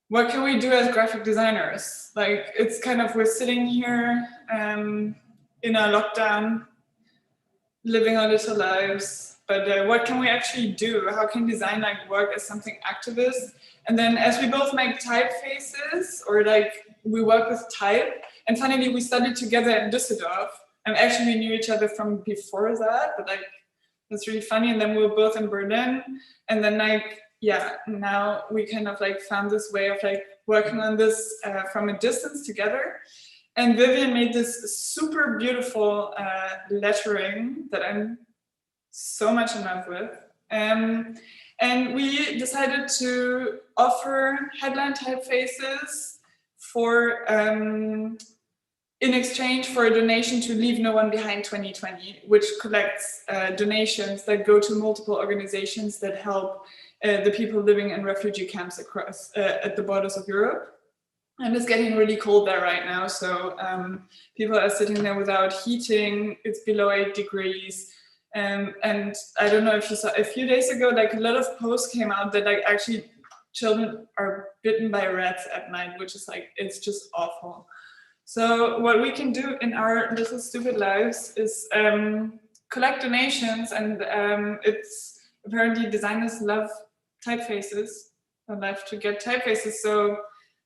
[SPEAKER 2] what can we do as graphic designers? Like, it's kind of, we're sitting here in our lockdown, living our little lives, but what can we actually do? How can design like work as something activist? And then as we both make typefaces, or like we work with type, and finally we studied together in Düsseldorf, and actually we knew each other from before that, but like that's really funny. And then we were both in Berlin, and then like, yeah, now we kind of like found this way of like working on this from a distance together. And Vivian made this super beautiful lettering that I'm so much in love with. And we decided to offer headline typefaces for in exchange for a donation to Leave No One Behind 2020, which collects donations that go to multiple organizations that help the people living in refugee camps across at the borders of Europe. And it's getting really cold there right now, so people are sitting there without heating. It's below 8 degrees. And I don't know if you saw, a few days ago, like a lot of posts came out that like actually children are bitten by rats at night, which is like, it's just awful. So what we can do in our little stupid lives is collect donations, and it's apparently designers love typefaces, or love to get typefaces. So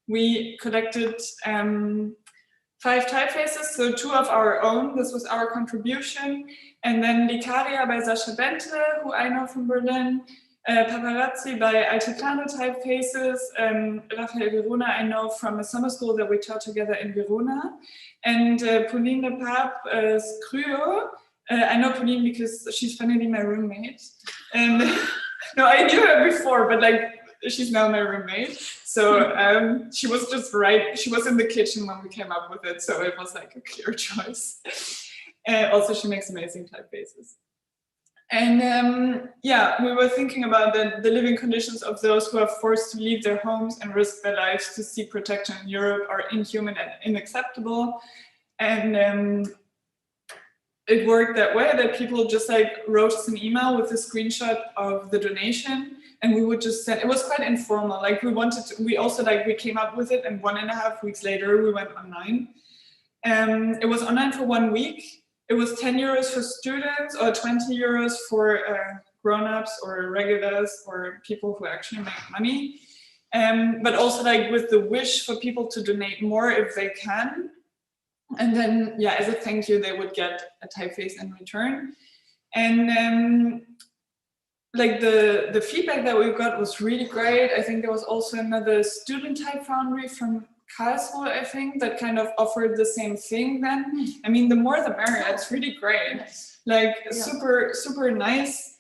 [SPEAKER 2] we collected 5 typefaces, so 2 of our own. This was our contribution. And then Licaria by Sascha Bente, who I know from Berlin. Paparazzi by Altiplano Typefaces. Raphael Verona I know from a summer school that we taught together in Verona. And Pauline Le Pape Scruo. I know Pauline because she's finally my roommate. And no, I knew her before, but like, she's now my roommate. So she was just right. She was in the kitchen when we came up with it. So it was like a clear choice. Also, she makes amazing typefaces. And yeah, we were thinking about the living conditions of those who are forced to leave their homes and risk their lives to seek protection in Europe are inhuman and unacceptable. And it worked that way, that people just like wrote us an email with a screenshot of the donation, and we would just send. It was quite informal. Like we also we came up with it, and 1.5 weeks later we went online. It was online for 1 week. It was 10 euros for students or 20 euros for grown-ups or regulars or people who actually make money. But also like with the wish for people to donate more if they can. And then, yeah, as a thank you, they would get a typeface in return. And like the feedback that we got was really great. I think there was also another student type foundry from Karlsruhe, I think, that kind of offered the same thing then. I mean, the more the merrier. It's really great. Like super, super nice.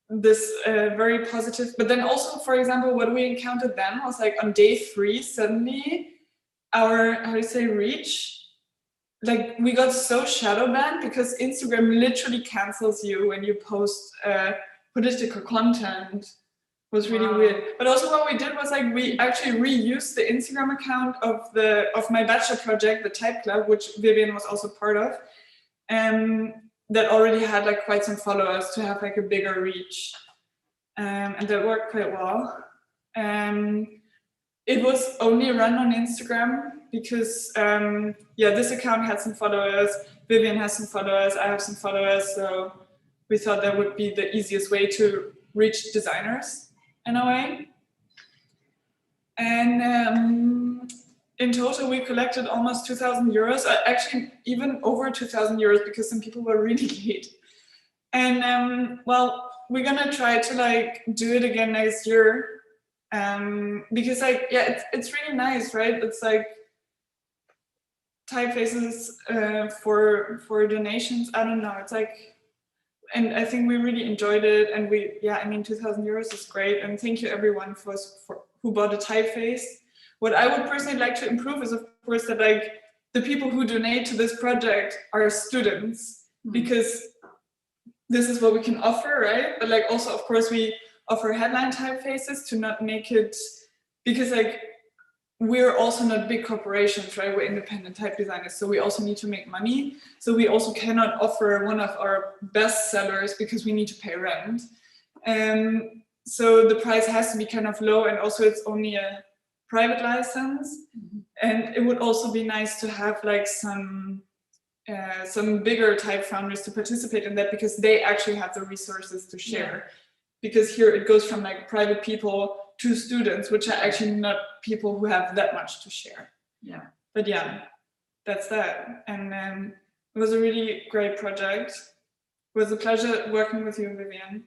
[SPEAKER 2] This very positive. But then also, for example, what we encountered then was like on day 3, suddenly our, how do you say, reach, like we got so shadow banned because Instagram literally cancels you when you post political content. Was really weird. But also what we did was like we actually reused the Instagram account of my bachelor project, the Type Club, which Vivian was also part of, that already had like quite some followers to have like a bigger reach, and that worked quite well. It was only run on Instagram because this account had some followers, Vivian has some followers, I have some followers, so we thought that would be the easiest way to reach designers in a way. And in total, we collected almost 2,000 euros, actually even over 2,000 euros because some people were really late. And well, we're gonna try to like do it again next year, because like, yeah, it's really nice, right? It's like typefaces for donations. I don't know, it's like, and I think we really enjoyed it, and I mean, 2,000 euros is great, and thank you everyone for who bought a typeface. What I would personally like to improve is, of course, that like the people who donate to this project are students, because this is what we can offer, right? But like also, of course, we offer headline typefaces to not make it, because like we're also not big corporations, right? We're independent type designers, so we also need to make money. So we also cannot offer one of our best sellers because we need to pay rent. So the price has to be kind of low, and also it's only a private license. And it would also be nice to have like some bigger type founders to participate in that, because they actually have the resources to share. Because here it goes from like private people to students, which are actually not people who have that much to share. Yeah. But yeah, that's that. And it was a really great project. It was a pleasure working with you, Vivian.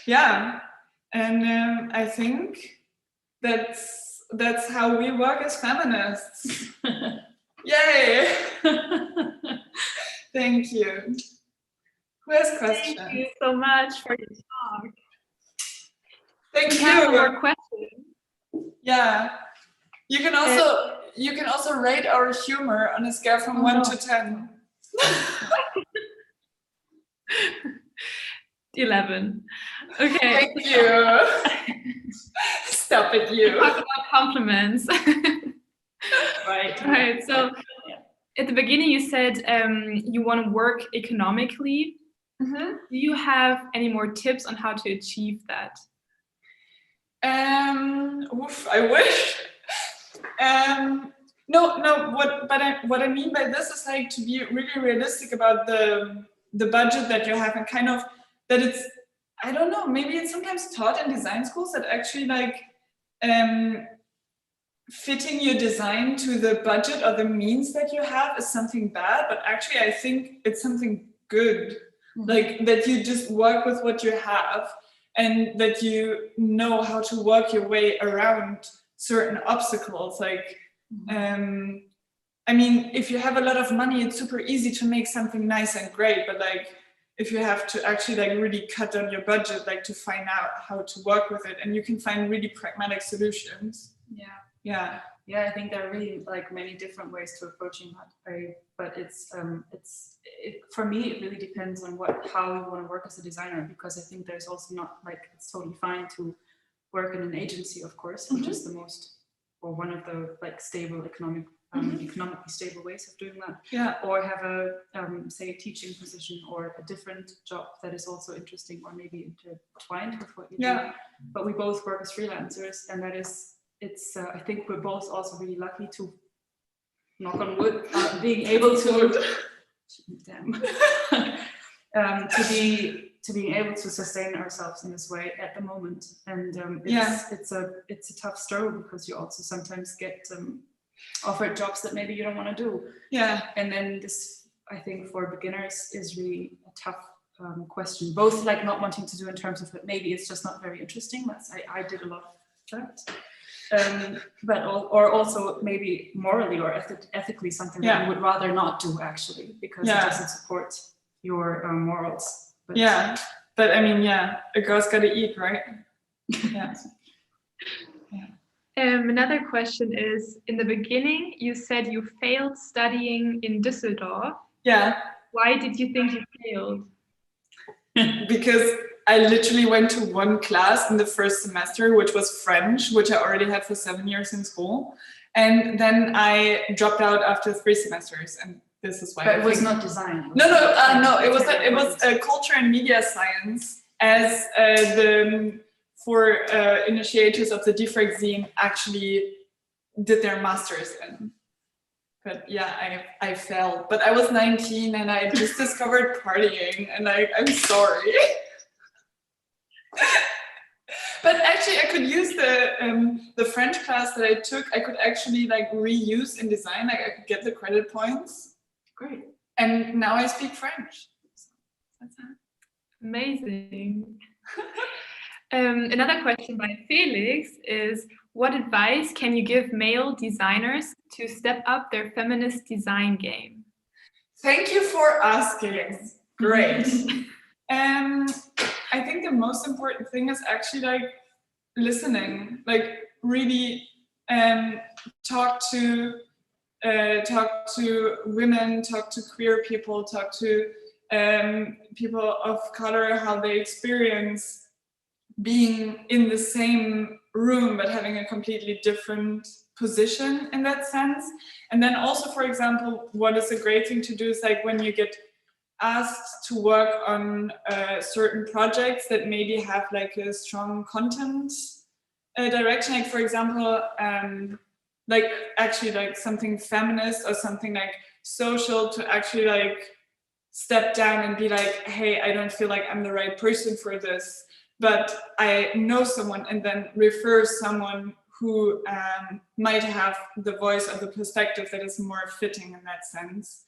[SPEAKER 2] Yeah, and I think that's how we work as feminists. Yay! Thank you. Who has questions?
[SPEAKER 1] Thank you so much for your talk.
[SPEAKER 2] Thank you.
[SPEAKER 1] Have more questions.
[SPEAKER 2] Yeah, you can also rate our humor on a scale from 1 to 10.
[SPEAKER 1] 11. Okay.
[SPEAKER 2] Thank you. Stop it, you.
[SPEAKER 1] Talk about compliments. Right. So at the beginning, you said you want to work economically. Do you have any more tips on how to achieve that?
[SPEAKER 2] I wish. No. What I mean by this is like to be really realistic about the budget that you have, and kind of that it's, I don't know, maybe it's sometimes taught in design schools that actually like fitting your design to the budget or the means that you have is something bad, but actually I think it's something good. Like that you just work with what you have, and that you know how to work your way around certain obstacles. Like, I mean, if you have a lot of money, it's super easy to make something nice and great, but like, if you have to actually like really cut down your budget, like to find out how to work with it, and you can find really pragmatic solutions.
[SPEAKER 3] Yeah, I think there are really like many different ways to approaching that. But for me, it really depends on how you want to work as a designer, because I think there's also not like, it's totally fine to work in an agency, of course, which is the most, or one of the like stable economic economically stable ways of doing that, or have a say a teaching position or a different job that is also interesting or maybe intertwined with what you do. But we both work as freelancers, and that is I think we're both also really lucky to, knock on wood, being able to to being able to sustain ourselves in this way at the moment. And it's a tough struggle, because you also sometimes get offered jobs that maybe you don't want to do. And then this, I think, for beginners is really a tough question, both like not wanting to do in terms of that maybe it's just not very interesting. I did a lot of that. But also maybe morally or ethically something that you would rather not do, actually, because it doesn't support your morals. But
[SPEAKER 2] I mean, a girl's got to eat, right?
[SPEAKER 1] Another question is, in the beginning, you said you failed studying in Düsseldorf. Why did you think you failed?
[SPEAKER 2] Because I literally went to one class in the first semester, which was French, which I already had for 7 years in school. And then I dropped out after 3 semesters. And this is why.
[SPEAKER 3] But it was not design.
[SPEAKER 2] No. It was culture and media science as for initiators of the Defraine actually did their masters in. But I failed. But I was 19 and I just discovered partying, and I'm sorry. But actually, I could use the French class that I took. I could actually like reuse in design. Like I could get the credit points.
[SPEAKER 3] Great.
[SPEAKER 2] And now I speak French. That's that.
[SPEAKER 1] Amazing. Another question by Felix is, what advice can you give male designers to step up their feminist design game?
[SPEAKER 2] Thank you for asking. Great. I think the most important thing is actually like listening, like really talk to women, talk to queer people, talk to people of color, how they experience being in the same room but having a completely different position in that sense. And then also, for example, what is a great thing to do is like when you get asked to work on certain projects that maybe have like a strong content direction, like for example, like actually like something feminist or something like social, to actually like step down and be like, hey, I don't feel like I'm the right person for this, but I know someone, and then refer someone who might have the voice or the perspective that is more fitting in that sense.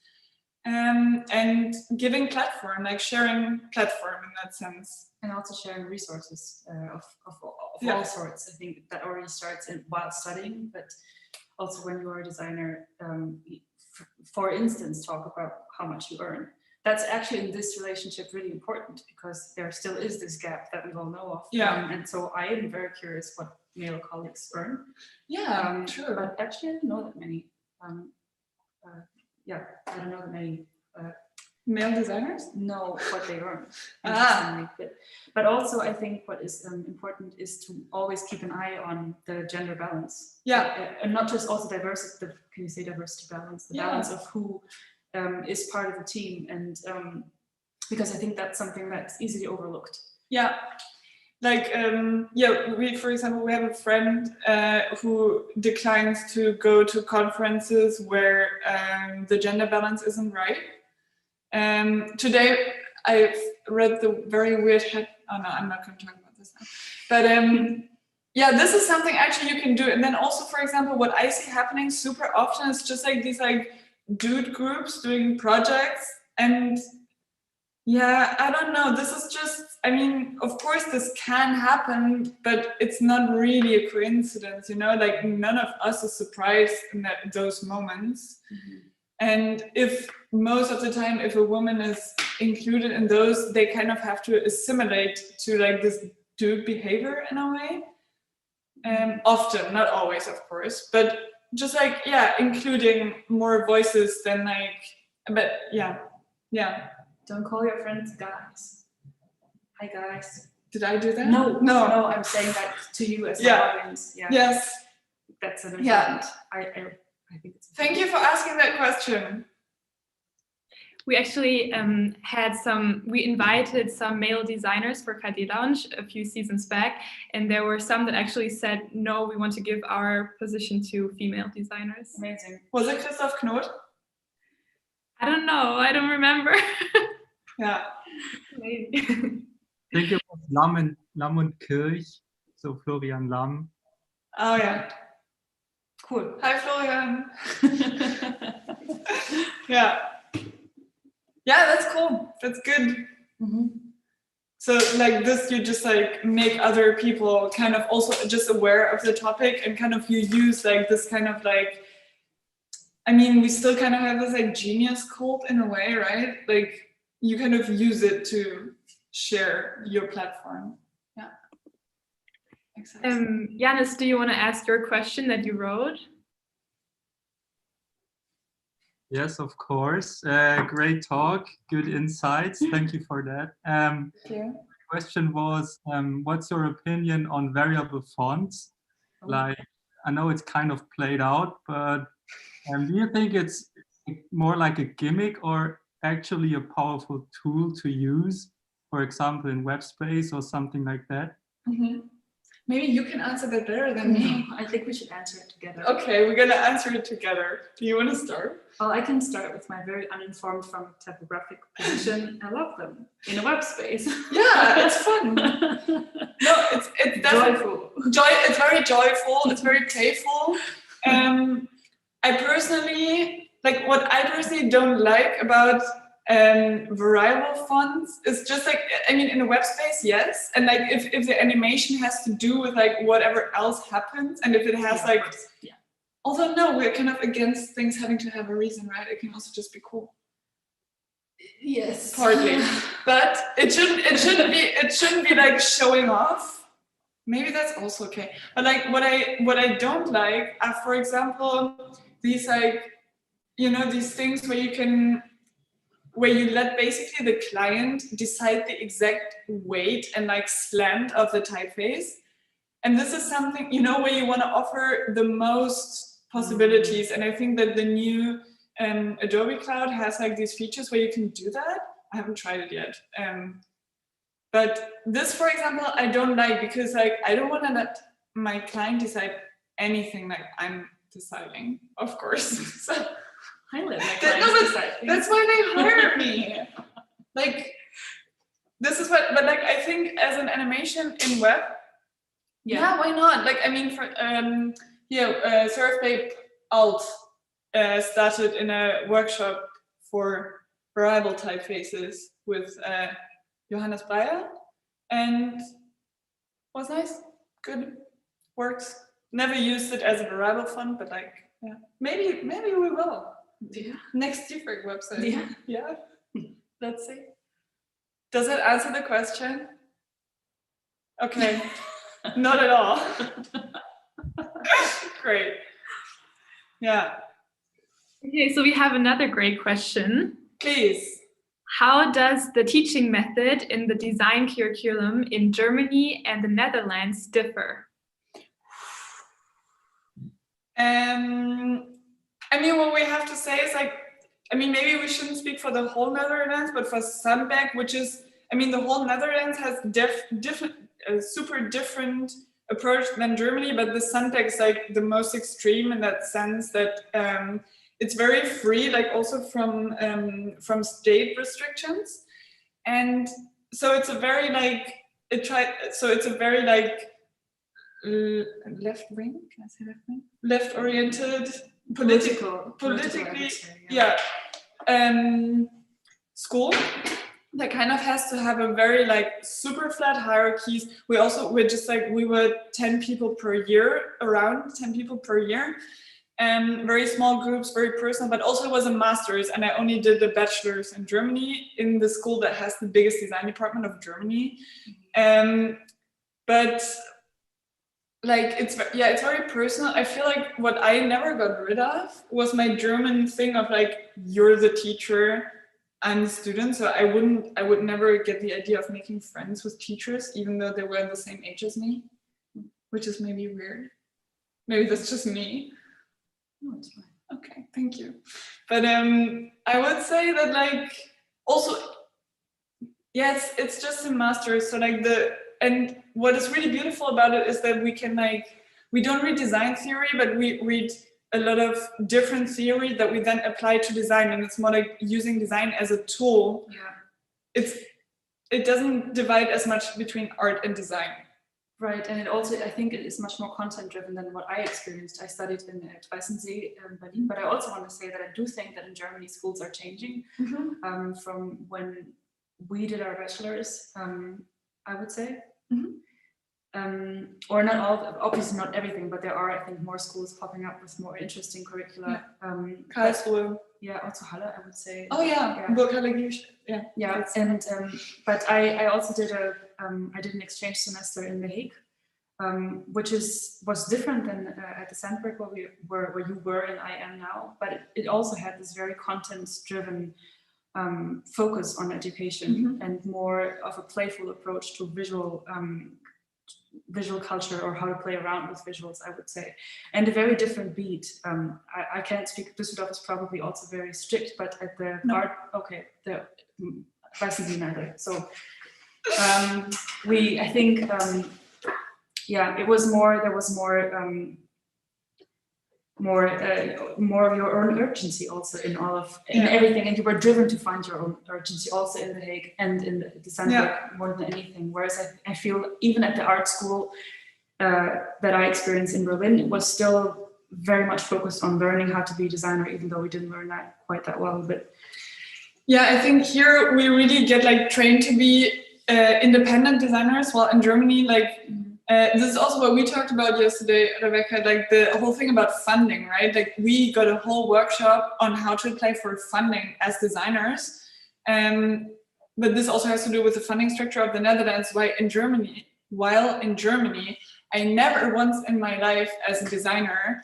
[SPEAKER 2] And giving platform, like sharing platform in that sense.
[SPEAKER 3] And also sharing resources of all sorts. I think that already starts while studying, but also when you are a designer, for instance, talk about how much you earn. That's actually in this relationship really important, because there still is this gap that we all know of. And so I am very curious what male colleagues earn.
[SPEAKER 2] True.
[SPEAKER 3] But actually I don't know that many. I don't know that many
[SPEAKER 2] male designers
[SPEAKER 3] know what they earn. Interestingly. But also I think what is important is to always keep an eye on the gender balance. And not just also diversity. Can you say diversity balance? The balance of who is part of the team, and because I think that's something that's easily overlooked.
[SPEAKER 2] Like we, for example, we have a friend who declines to go to conferences where the gender balance isn't right. Today I've read the very weird I'm not going to talk about this now. But this is something actually you can do. And then also, for example, what I see happening super often is just like these like dude groups doing projects, and I don't know, this is just, I mean, of course this can happen, but it's not really a coincidence, you know, like none of us is surprised in those moments. And if most of the time, if a woman is included in those, they kind of have to assimilate to like this dude behavior in a way. Often, not always, of course, but just like, including more voices than like, but
[SPEAKER 3] Don't call your friends guys. Hi guys.
[SPEAKER 2] Did I do that?
[SPEAKER 3] No, I'm saying that to you as an audience.
[SPEAKER 2] Yes.
[SPEAKER 3] That's an important. I I think it's.
[SPEAKER 2] Thank you for asking that question.
[SPEAKER 1] We actually we invited some male designers for KD Lounge a few seasons back, and there were some that actually said, no, we want to give our position to female designers.
[SPEAKER 3] Amazing.
[SPEAKER 2] Was it Christoph Knot?
[SPEAKER 1] I don't know, I don't remember.
[SPEAKER 2] Yeah.
[SPEAKER 1] Maybe.
[SPEAKER 4] I think it was Lamm und Kirch, so Florian Lamm.
[SPEAKER 2] Oh yeah.
[SPEAKER 3] Cool.
[SPEAKER 2] Hi Florian. Yeah. Yeah, that's cool. That's good.
[SPEAKER 3] Mm-hmm.
[SPEAKER 2] So like this, you just like make other people kind of also just aware of the topic, and kind of you use like this kind of like, I mean, we still kind of have this like genius cult in a way, right? Like you kind of use it to share your platform. Yeah. Exactly.
[SPEAKER 1] Janis, do you want to ask your question that you wrote?
[SPEAKER 4] Yes, of course. Great talk, good insights. Thank you for that.
[SPEAKER 2] Yeah.
[SPEAKER 4] The question was, what's your opinion on variable fonts? Like, I know it's kind of played out, but do you think it's more like a gimmick or actually a powerful tool to use, for example, in web space or something like that?
[SPEAKER 2] Mm-hmm. Maybe you can answer that better than me.
[SPEAKER 3] I think we should answer it together.
[SPEAKER 2] Okay, we're gonna answer it together. Do you want to start?
[SPEAKER 3] Well, I can start with my very uninformed from typographic position. I love them in a web space.
[SPEAKER 2] Yeah, it's fun. No, it's
[SPEAKER 3] joyful.
[SPEAKER 2] It's very joyful. It's very playful. I personally what I personally don't like about variable fonts is just like, I mean, in a web space, yes, and like if the animation has to do with like whatever else happens, and if it has although no, we're kind of against things having to have a reason, right? It can also just be cool.
[SPEAKER 3] Yes,
[SPEAKER 2] partly, but it shouldn't be like showing off. Maybe that's also okay. But like what I don't like are, for example, these like, you know, these things where you let basically the client decide the exact weight and like slant of the typeface. And this is something, you know, where you want to offer the most possibilities. And I think that the new Adobe Cloud has like these features where you can do that. I haven't tried it yet. But this, for example, I don't like, because like I don't want to let my client decide anything like I'm deciding, of course. So
[SPEAKER 3] I let my clients decide.
[SPEAKER 2] That's why they hire me. Like this is what, but like I think as an animation in web, yeah, why not? Like I mean, for Surfbabe Alt started in a workshop for variable typefaces with Johannes Breyer, and was nice, good, works. Never used it as a variable font, but like, yeah, maybe we will.
[SPEAKER 3] Yeah.
[SPEAKER 2] Next Defraine website.
[SPEAKER 3] Yeah.
[SPEAKER 2] Yeah. Let's see. Does it answer the question? Okay. Not at all. Great. Yeah.
[SPEAKER 1] Okay, so we have another great question.
[SPEAKER 2] Please.
[SPEAKER 1] How does the teaching method in the design curriculum in Germany and the Netherlands differ?
[SPEAKER 2] I mean, what we have to say is like, I mean, maybe we shouldn't speak for the whole Netherlands, but for Sandbeck, which is, I mean, the whole Netherlands has super different approach than Germany, but the Sandbeck is like the most extreme in that sense that it's very free, like also from state restrictions, and so it's a very like it's a very like left wing. Can I say left wing? Left oriented. Politically, yeah. School that kind of has to have a very like super flat hierarchies. We were 10 people per year, around 10 people per year, very small groups, very personal, but also it was a master's, and I only did the bachelor's in Germany in the school that has the biggest design department of Germany. But like it's very personal. I feel like what I never got rid of was my German thing of like, you're the teacher, I'm the student. So I would never get the idea of making friends with teachers, even though they were the same age as me, which is maybe weird. Maybe that's just me.
[SPEAKER 3] No, it's fine.
[SPEAKER 2] Okay, thank you. But I would say that like also, yes, it's just a master's. So like and what is really beautiful about it is that we can like, we don't read design theory, but we read a lot of different theory that we then apply to design, and it's more like using design as a tool.
[SPEAKER 3] Yeah.
[SPEAKER 2] It doesn't divide as much between art and design.
[SPEAKER 3] Right, and it also, I think it is much more content driven than what I experienced. I studied in Typefaces in Berlin, but I also want to say that I do think that in Germany schools are changing from when we did our bachelor's, I would say. Or not all, obviously not everything, but there are, I think, more schools popping up with more interesting curricula.
[SPEAKER 2] Karlsruhe.
[SPEAKER 3] Yeah, also Halle, I would say.
[SPEAKER 2] Oh yeah, yeah.
[SPEAKER 3] Yeah, and but I also did I did an exchange semester in The Hague, which was different than at the Sandberg where you were and I am now. But it also had this very content-driven focus on education and more of a playful approach to visual culture, or how to play around with visuals, I would say, and a very different beat. I can't speak. Düsseldorf is probably also very strict, but at the the WiSe neither. So I think it was more. There was more of your own urgency also in everything, and you were driven to find your own urgency also in The Hague and in the Sandberg more than anything. Whereas I feel even at the art school that I experienced in Berlin, it was still very much focused on learning how to be a designer, even though we didn't learn that quite that well. But
[SPEAKER 2] yeah, I think here we really get like trained to be independent designers. Well, in Germany, like. This is also what we talked about yesterday, Rebecca, like the whole thing about funding, right? Like we got a whole workshop on how to apply for funding as designers. But this also has to do with the funding structure of the Netherlands, while in Germany, I never once in my life as a designer,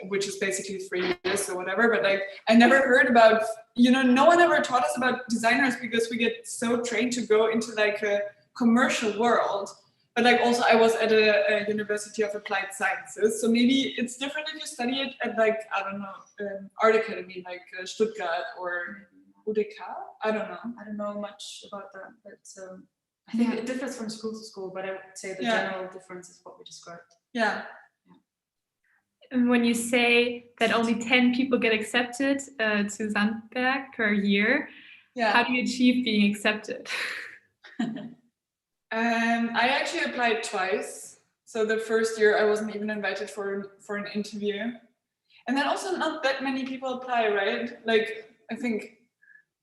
[SPEAKER 2] which is basically 3 years or whatever, but like I never heard about, no one ever taught us about designers because we get so trained to go into like a commercial world. But like also I was at a University of Applied Sciences, so maybe it's different if you study it at like, I don't know, art academy like Stuttgart or UDK. I don't know much about that, but I think it differs from school to school, but I would say the general difference is what we described. Yeah.
[SPEAKER 1] And when you say that only 10 people get accepted to Sandberg per year, how do you achieve being accepted?
[SPEAKER 2] I actually applied twice. So the first year I wasn't even invited for an interview. And then also not that many people apply, right? Like, I think,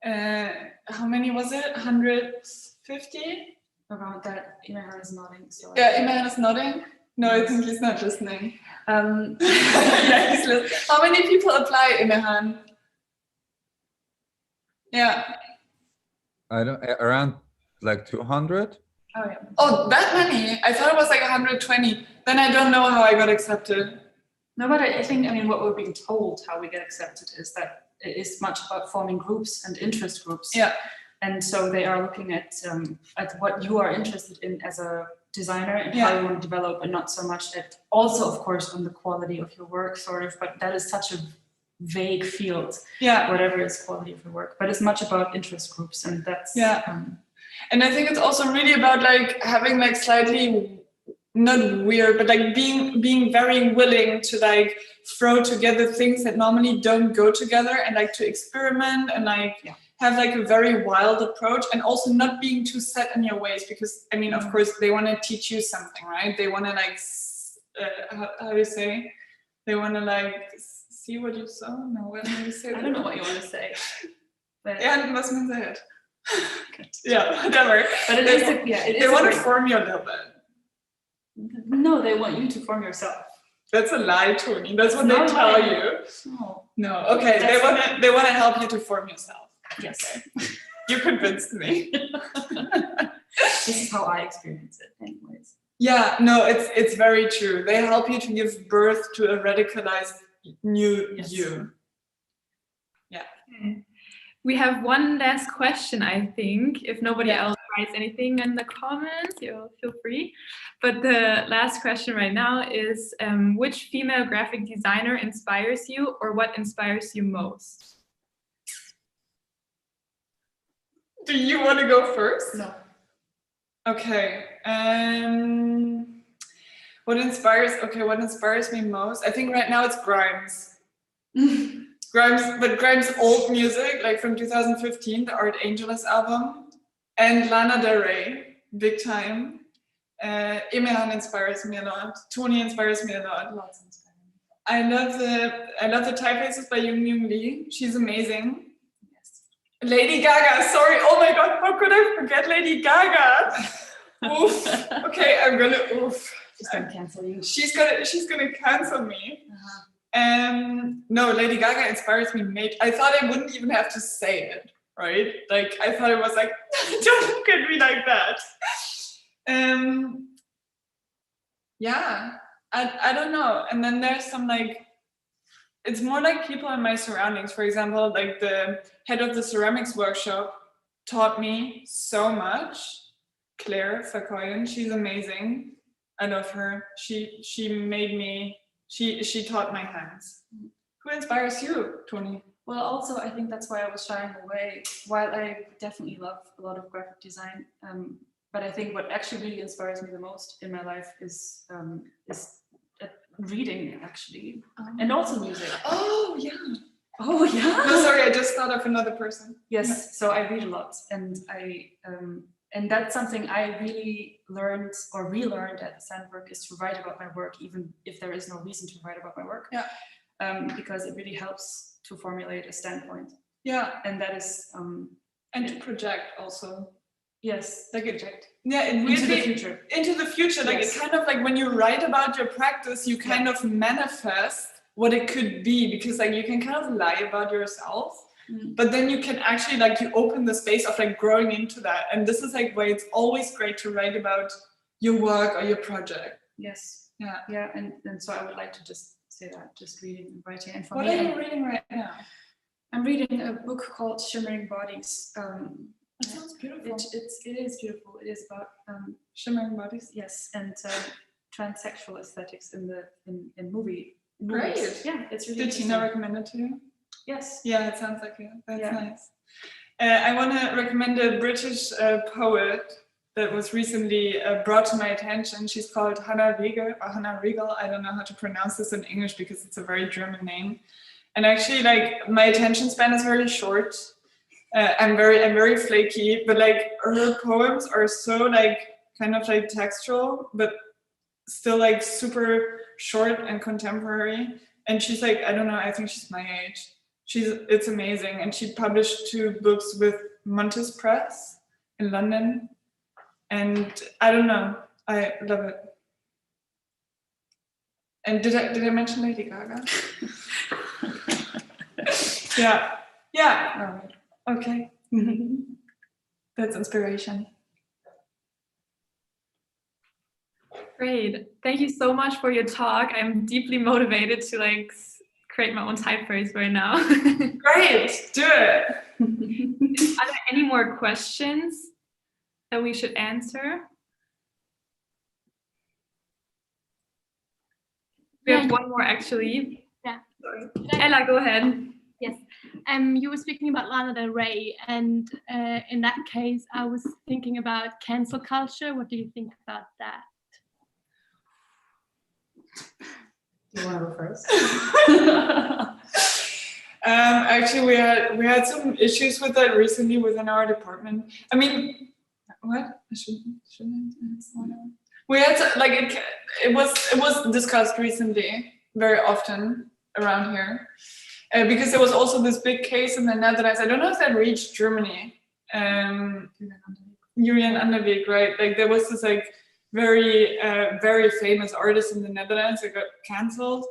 [SPEAKER 2] how many was it? 150?
[SPEAKER 3] Around that. Immerhan is nodding. So
[SPEAKER 2] yeah, Immerhan is nodding. No, I think he's not listening. Yeah, he's listening. How many people apply, Immerhan? Yeah.
[SPEAKER 5] I don't, around like 200?
[SPEAKER 2] Oh, yeah. Oh, that many? I thought it was like 120. Then I don't know how I got accepted.
[SPEAKER 3] No, but I think, what we're being told how we get accepted is that it is much about forming groups and interest groups.
[SPEAKER 2] Yeah.
[SPEAKER 3] And so they are looking at what you are interested in as a designer and how you want to develop, and not so much at also, of course, on the quality of your work, sort of, but that is such a vague field. Yeah. Whatever is quality of your work. But it's much about interest groups, and that's
[SPEAKER 2] and I think it's also really about like having like slightly not weird, but like being very willing to like throw together things that normally don't go together, and like to experiment and like have like a very wild approach, and also not being too set in your ways, because of course they want to teach you something, right? They want to like how do you say? They want to like see what you saw. No, what do you say?
[SPEAKER 3] I don't know what you want to say. But
[SPEAKER 2] was man said. Yeah, whatever.
[SPEAKER 3] But it is
[SPEAKER 2] they want to form you a little bit.
[SPEAKER 3] No, they want you to form yourself.
[SPEAKER 2] That's a lie, Toni. That's what they tell you. No. Okay. They want to help you to form yourself.
[SPEAKER 3] Yes.
[SPEAKER 2] You convinced me.
[SPEAKER 3] This is how I experience it, anyways.
[SPEAKER 2] Yeah. No, it's very true. They help you to give birth to a radicalized new you. Yeah.
[SPEAKER 1] We have one last question, I think, if nobody else write anything in the comments, you feel free. But the last question right now is, which female graphic designer inspires you, or what inspires you most?
[SPEAKER 2] Do you want to go first?
[SPEAKER 3] No.
[SPEAKER 2] Okay. What inspires me most? I think right now it's Grimes. Grimes old music, like from 2015, the Art Angelus album, and Lana Del Rey, big time. Emehan inspires me a lot. Toni inspires me a lot.
[SPEAKER 3] Lots inspiring.
[SPEAKER 2] I love the Typefaces by Young Lee. She's amazing.
[SPEAKER 3] Yes.
[SPEAKER 2] Lady Gaga, sorry. Oh my God, how could I forget Lady Gaga? Oof. Okay, I'm gonna oof.
[SPEAKER 3] She's gonna cancel you.
[SPEAKER 2] She's gonna cancel me. No, Lady Gaga inspires me. I thought I wouldn't even have to say it, right? Like I thought it was like, don't look at me like that. Yeah, I don't know. And then there's some like, it's more like people in my surroundings. For example, like the head of the ceramics workshop taught me so much. Claire Verkoyen, she's amazing. I love her. She made me. She taught my hands. Who inspires you, Toni?
[SPEAKER 3] Well, also I think that's why I was shying away. While I definitely love a lot of graphic design, but I think what actually really inspires me the most in my life is reading, actually, and also music.
[SPEAKER 2] Oh yeah.
[SPEAKER 3] Oh yeah.
[SPEAKER 2] No, sorry, I just thought of another person.
[SPEAKER 3] Yes, so I read a lot, and and that's something I really learned or relearned at the Sandwork, is to write about my work, even if there is no reason to write about my work.
[SPEAKER 2] Yeah.
[SPEAKER 3] Because it really helps to formulate a standpoint.
[SPEAKER 2] Yeah.
[SPEAKER 3] And that is
[SPEAKER 2] and to project also.
[SPEAKER 3] Yes,
[SPEAKER 2] Like it,
[SPEAKER 3] project.
[SPEAKER 2] yeah, it
[SPEAKER 3] Into the
[SPEAKER 2] really
[SPEAKER 3] future.
[SPEAKER 2] into the future. Like
[SPEAKER 3] Yes.
[SPEAKER 2] it's kind of like when you write about your practice, you kind of manifest what it could be, because like you can kind of lie about yourself. But then you can actually like, you open the space of like growing into that. And this is like why it's always great to write about your work or your project.
[SPEAKER 3] Yes.
[SPEAKER 2] Yeah.
[SPEAKER 3] Yeah, and so I would like to just say that, just reading and writing. And for
[SPEAKER 2] What
[SPEAKER 3] me,
[SPEAKER 2] are you reading right now?
[SPEAKER 3] I'm reading a book called Shimmering Bodies.
[SPEAKER 2] That sounds beautiful.
[SPEAKER 3] It is beautiful. It is about
[SPEAKER 2] Shimmering Bodies.
[SPEAKER 3] yes, and transsexual aesthetics in movies.
[SPEAKER 2] Great.
[SPEAKER 3] Yeah, it's really.
[SPEAKER 2] Did Tina recommend it to you?
[SPEAKER 3] Yes.
[SPEAKER 2] Yeah, it sounds like it. That's
[SPEAKER 3] Yeah.
[SPEAKER 2] nice. I want to recommend a British poet that was recently brought to my attention. She's called Hannah Riegel, or Hannah Riegel. I don't know how to pronounce this in English because it's a very German name. And actually, like, my attention span is very short. I'm very flaky, but like her poems are so like kind of like textual, but still like super short and contemporary. And she's like, I don't know, I think she's my age. It's amazing. And she published 2 books with Montes Press in London. And I don't know, I love it. And did I mention Lady Gaga? Yeah. All right. Okay. That's inspiration.
[SPEAKER 1] Great. Thank you so much for your talk. I'm deeply motivated to like create my own typeface right now.
[SPEAKER 2] Great, do it.
[SPEAKER 1] Are there any more questions that we should answer? We have one more actually.
[SPEAKER 6] Yeah.
[SPEAKER 1] Sorry. Ella, go ahead.
[SPEAKER 6] Yes. You were speaking about Lana Del Rey, and in that case, I was thinking about cancel culture. What do you think about that?
[SPEAKER 3] Do you want to go first?
[SPEAKER 2] Actually, we had some issues with that recently within our department. I mean, what? Shouldn't we had like it was discussed recently very often around here. Because there was also this big case in the Netherlands. I don't know if that reached Germany. Julian Anderweg, right? Like there was this like very famous artist in the Netherlands that got cancelled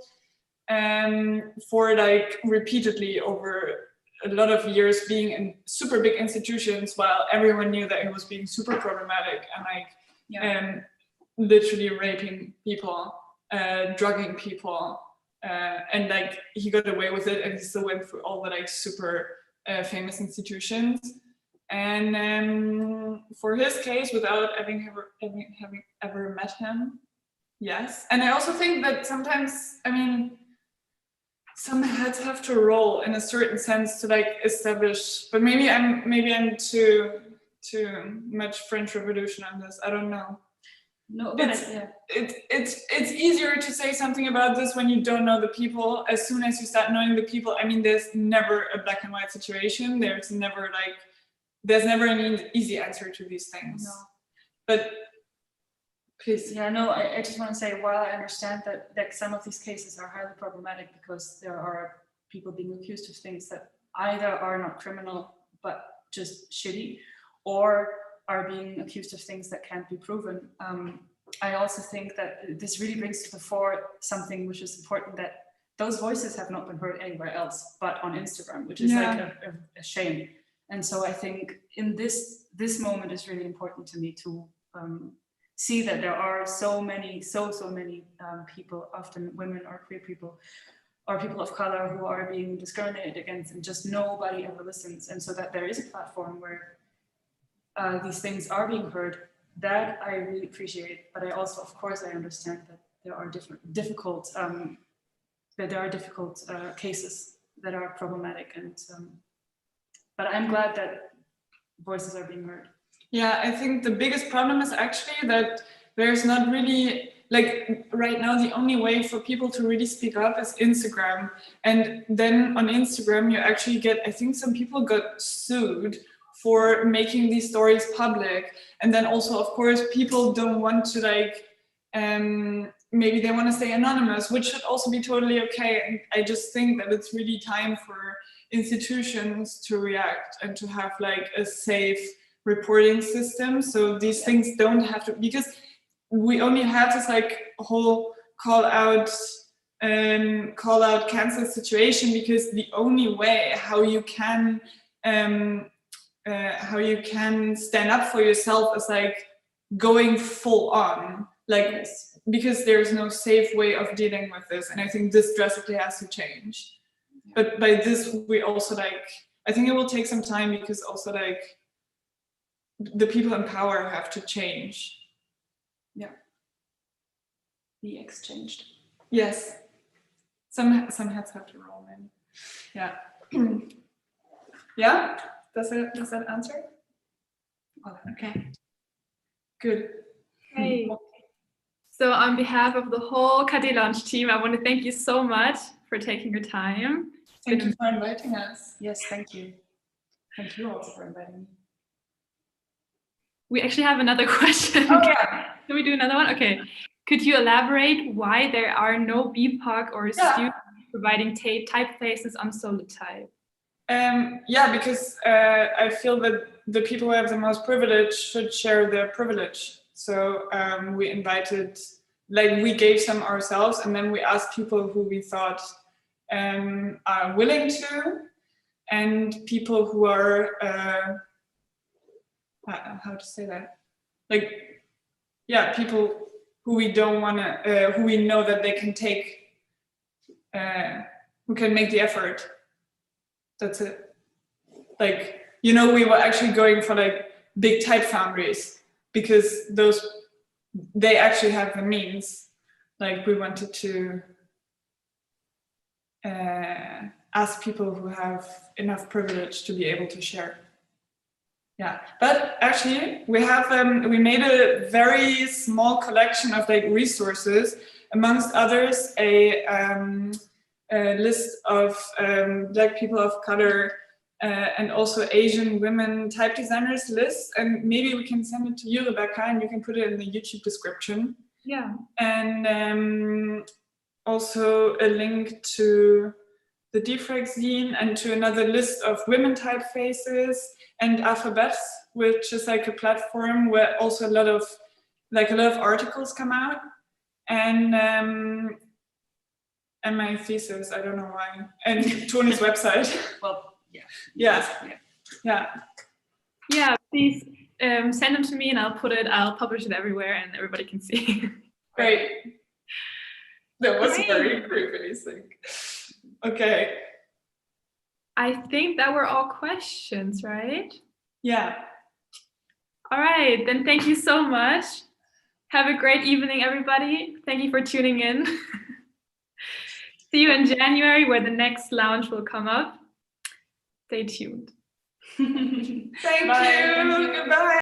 [SPEAKER 2] for like repeatedly over a lot of years being in super big institutions, while everyone knew that it was being super problematic and like literally raping people, drugging people. And like he got away with it, and he still went through all the like super famous institutions. And for his case, without having ever met him, yes. And I also think that sometimes, I mean, some heads have to roll in a certain sense to like establish, but maybe I'm too much French Revolution on this. I don't know.
[SPEAKER 3] No, but
[SPEAKER 2] it's easier to say something about this when you don't know the people. As soon as you start knowing the people, I mean, there's never a black and white situation. There's never an easy answer to these things.
[SPEAKER 3] No.
[SPEAKER 2] But please.
[SPEAKER 3] Yeah, no, I just want to say, while I understand that some of these cases are highly problematic because there are people being accused of things that either are not criminal but just shitty, or are being accused of things that can't be proven. I also think that this really brings to the fore something which is important, that those voices have not been heard anywhere else but on Instagram, which is like a shame. And so I think in this moment is really important to me to see that there are so many people, often women or queer people or people of color, who are being discriminated against, and just nobody ever listens. And so that there is a platform where these things are being heard, that I really appreciate. But I also, of course, I understand that there are difficult cases that are problematic, and but I'm glad that voices are being heard.
[SPEAKER 2] Yeah, I think the biggest problem is actually that there's not really, like right now, the only way for people to really speak up is Instagram. And then on Instagram, you actually get, I think some people got sued for making these stories public. And then also, of course, people don't want to like, maybe they want to stay anonymous, which should also be totally okay. And I just think that it's really time for institutions to react and to have like a safe reporting system. So these things don't have to, because we only have this like whole call out cancel situation, because the only way how you can stand up for yourself is like going full on, like, because there's no safe way of dealing with this. And I think this drastically has to change. But by this, we also like, I think it will take some time, because also like the people in power have to change.
[SPEAKER 3] Yeah. Be exchanged.
[SPEAKER 2] Yes. Some heads have to roll in. Yeah. Yeah? Does that answer? Oh, okay. Good.
[SPEAKER 1] Hey. So on behalf of the whole KD Lounge team, I want to thank you so much for taking your time.
[SPEAKER 2] Thank you for inviting us.
[SPEAKER 3] Yes, thank you. Thank you also for inviting me.
[SPEAKER 1] We actually have another question.
[SPEAKER 2] Oh, yeah.
[SPEAKER 1] Can we do another one? Okay. Could you elaborate why there are no BPOC or students providing typefaces on Solitype?
[SPEAKER 2] Yeah, because I feel that the people who have the most privilege should share their privilege. So we invited, like we gave some ourselves, and then we asked people who we thought are willing to, and people who are, how to say that? Like, yeah, people who we don't want to, who we know that they can take, who can make the effort. That's it. Like, you know, we were actually going for like big type foundries, because they actually have the means. Like, we wanted to ask people who have enough privilege to be able to share. Yeah, but actually we have we made a very small collection of like resources, amongst others a list of Black people of color and also Asian women type designers list, and maybe we can send it to you, Rebecca, and you can put it in the YouTube description.
[SPEAKER 1] Yeah.
[SPEAKER 2] And also a link to the Defraine zine and to another list of women typefaces, and Alphabets, which is like a platform where also a lot of articles come out, and my thesis, I don't know why, and Toni's website.
[SPEAKER 3] Well, yeah.
[SPEAKER 1] Yeah, please send them to me, and I'll publish it everywhere, and everybody can see.
[SPEAKER 2] Great. That was very releasing. Okay.
[SPEAKER 1] I think that were all questions, right?
[SPEAKER 2] Yeah.
[SPEAKER 1] All right, then thank you so much. Have a great evening, everybody. Thank you for tuning in. See you in January where the next lounge will come up. Stay tuned.
[SPEAKER 2] Thank
[SPEAKER 3] Bye.
[SPEAKER 2] you. Goodbye.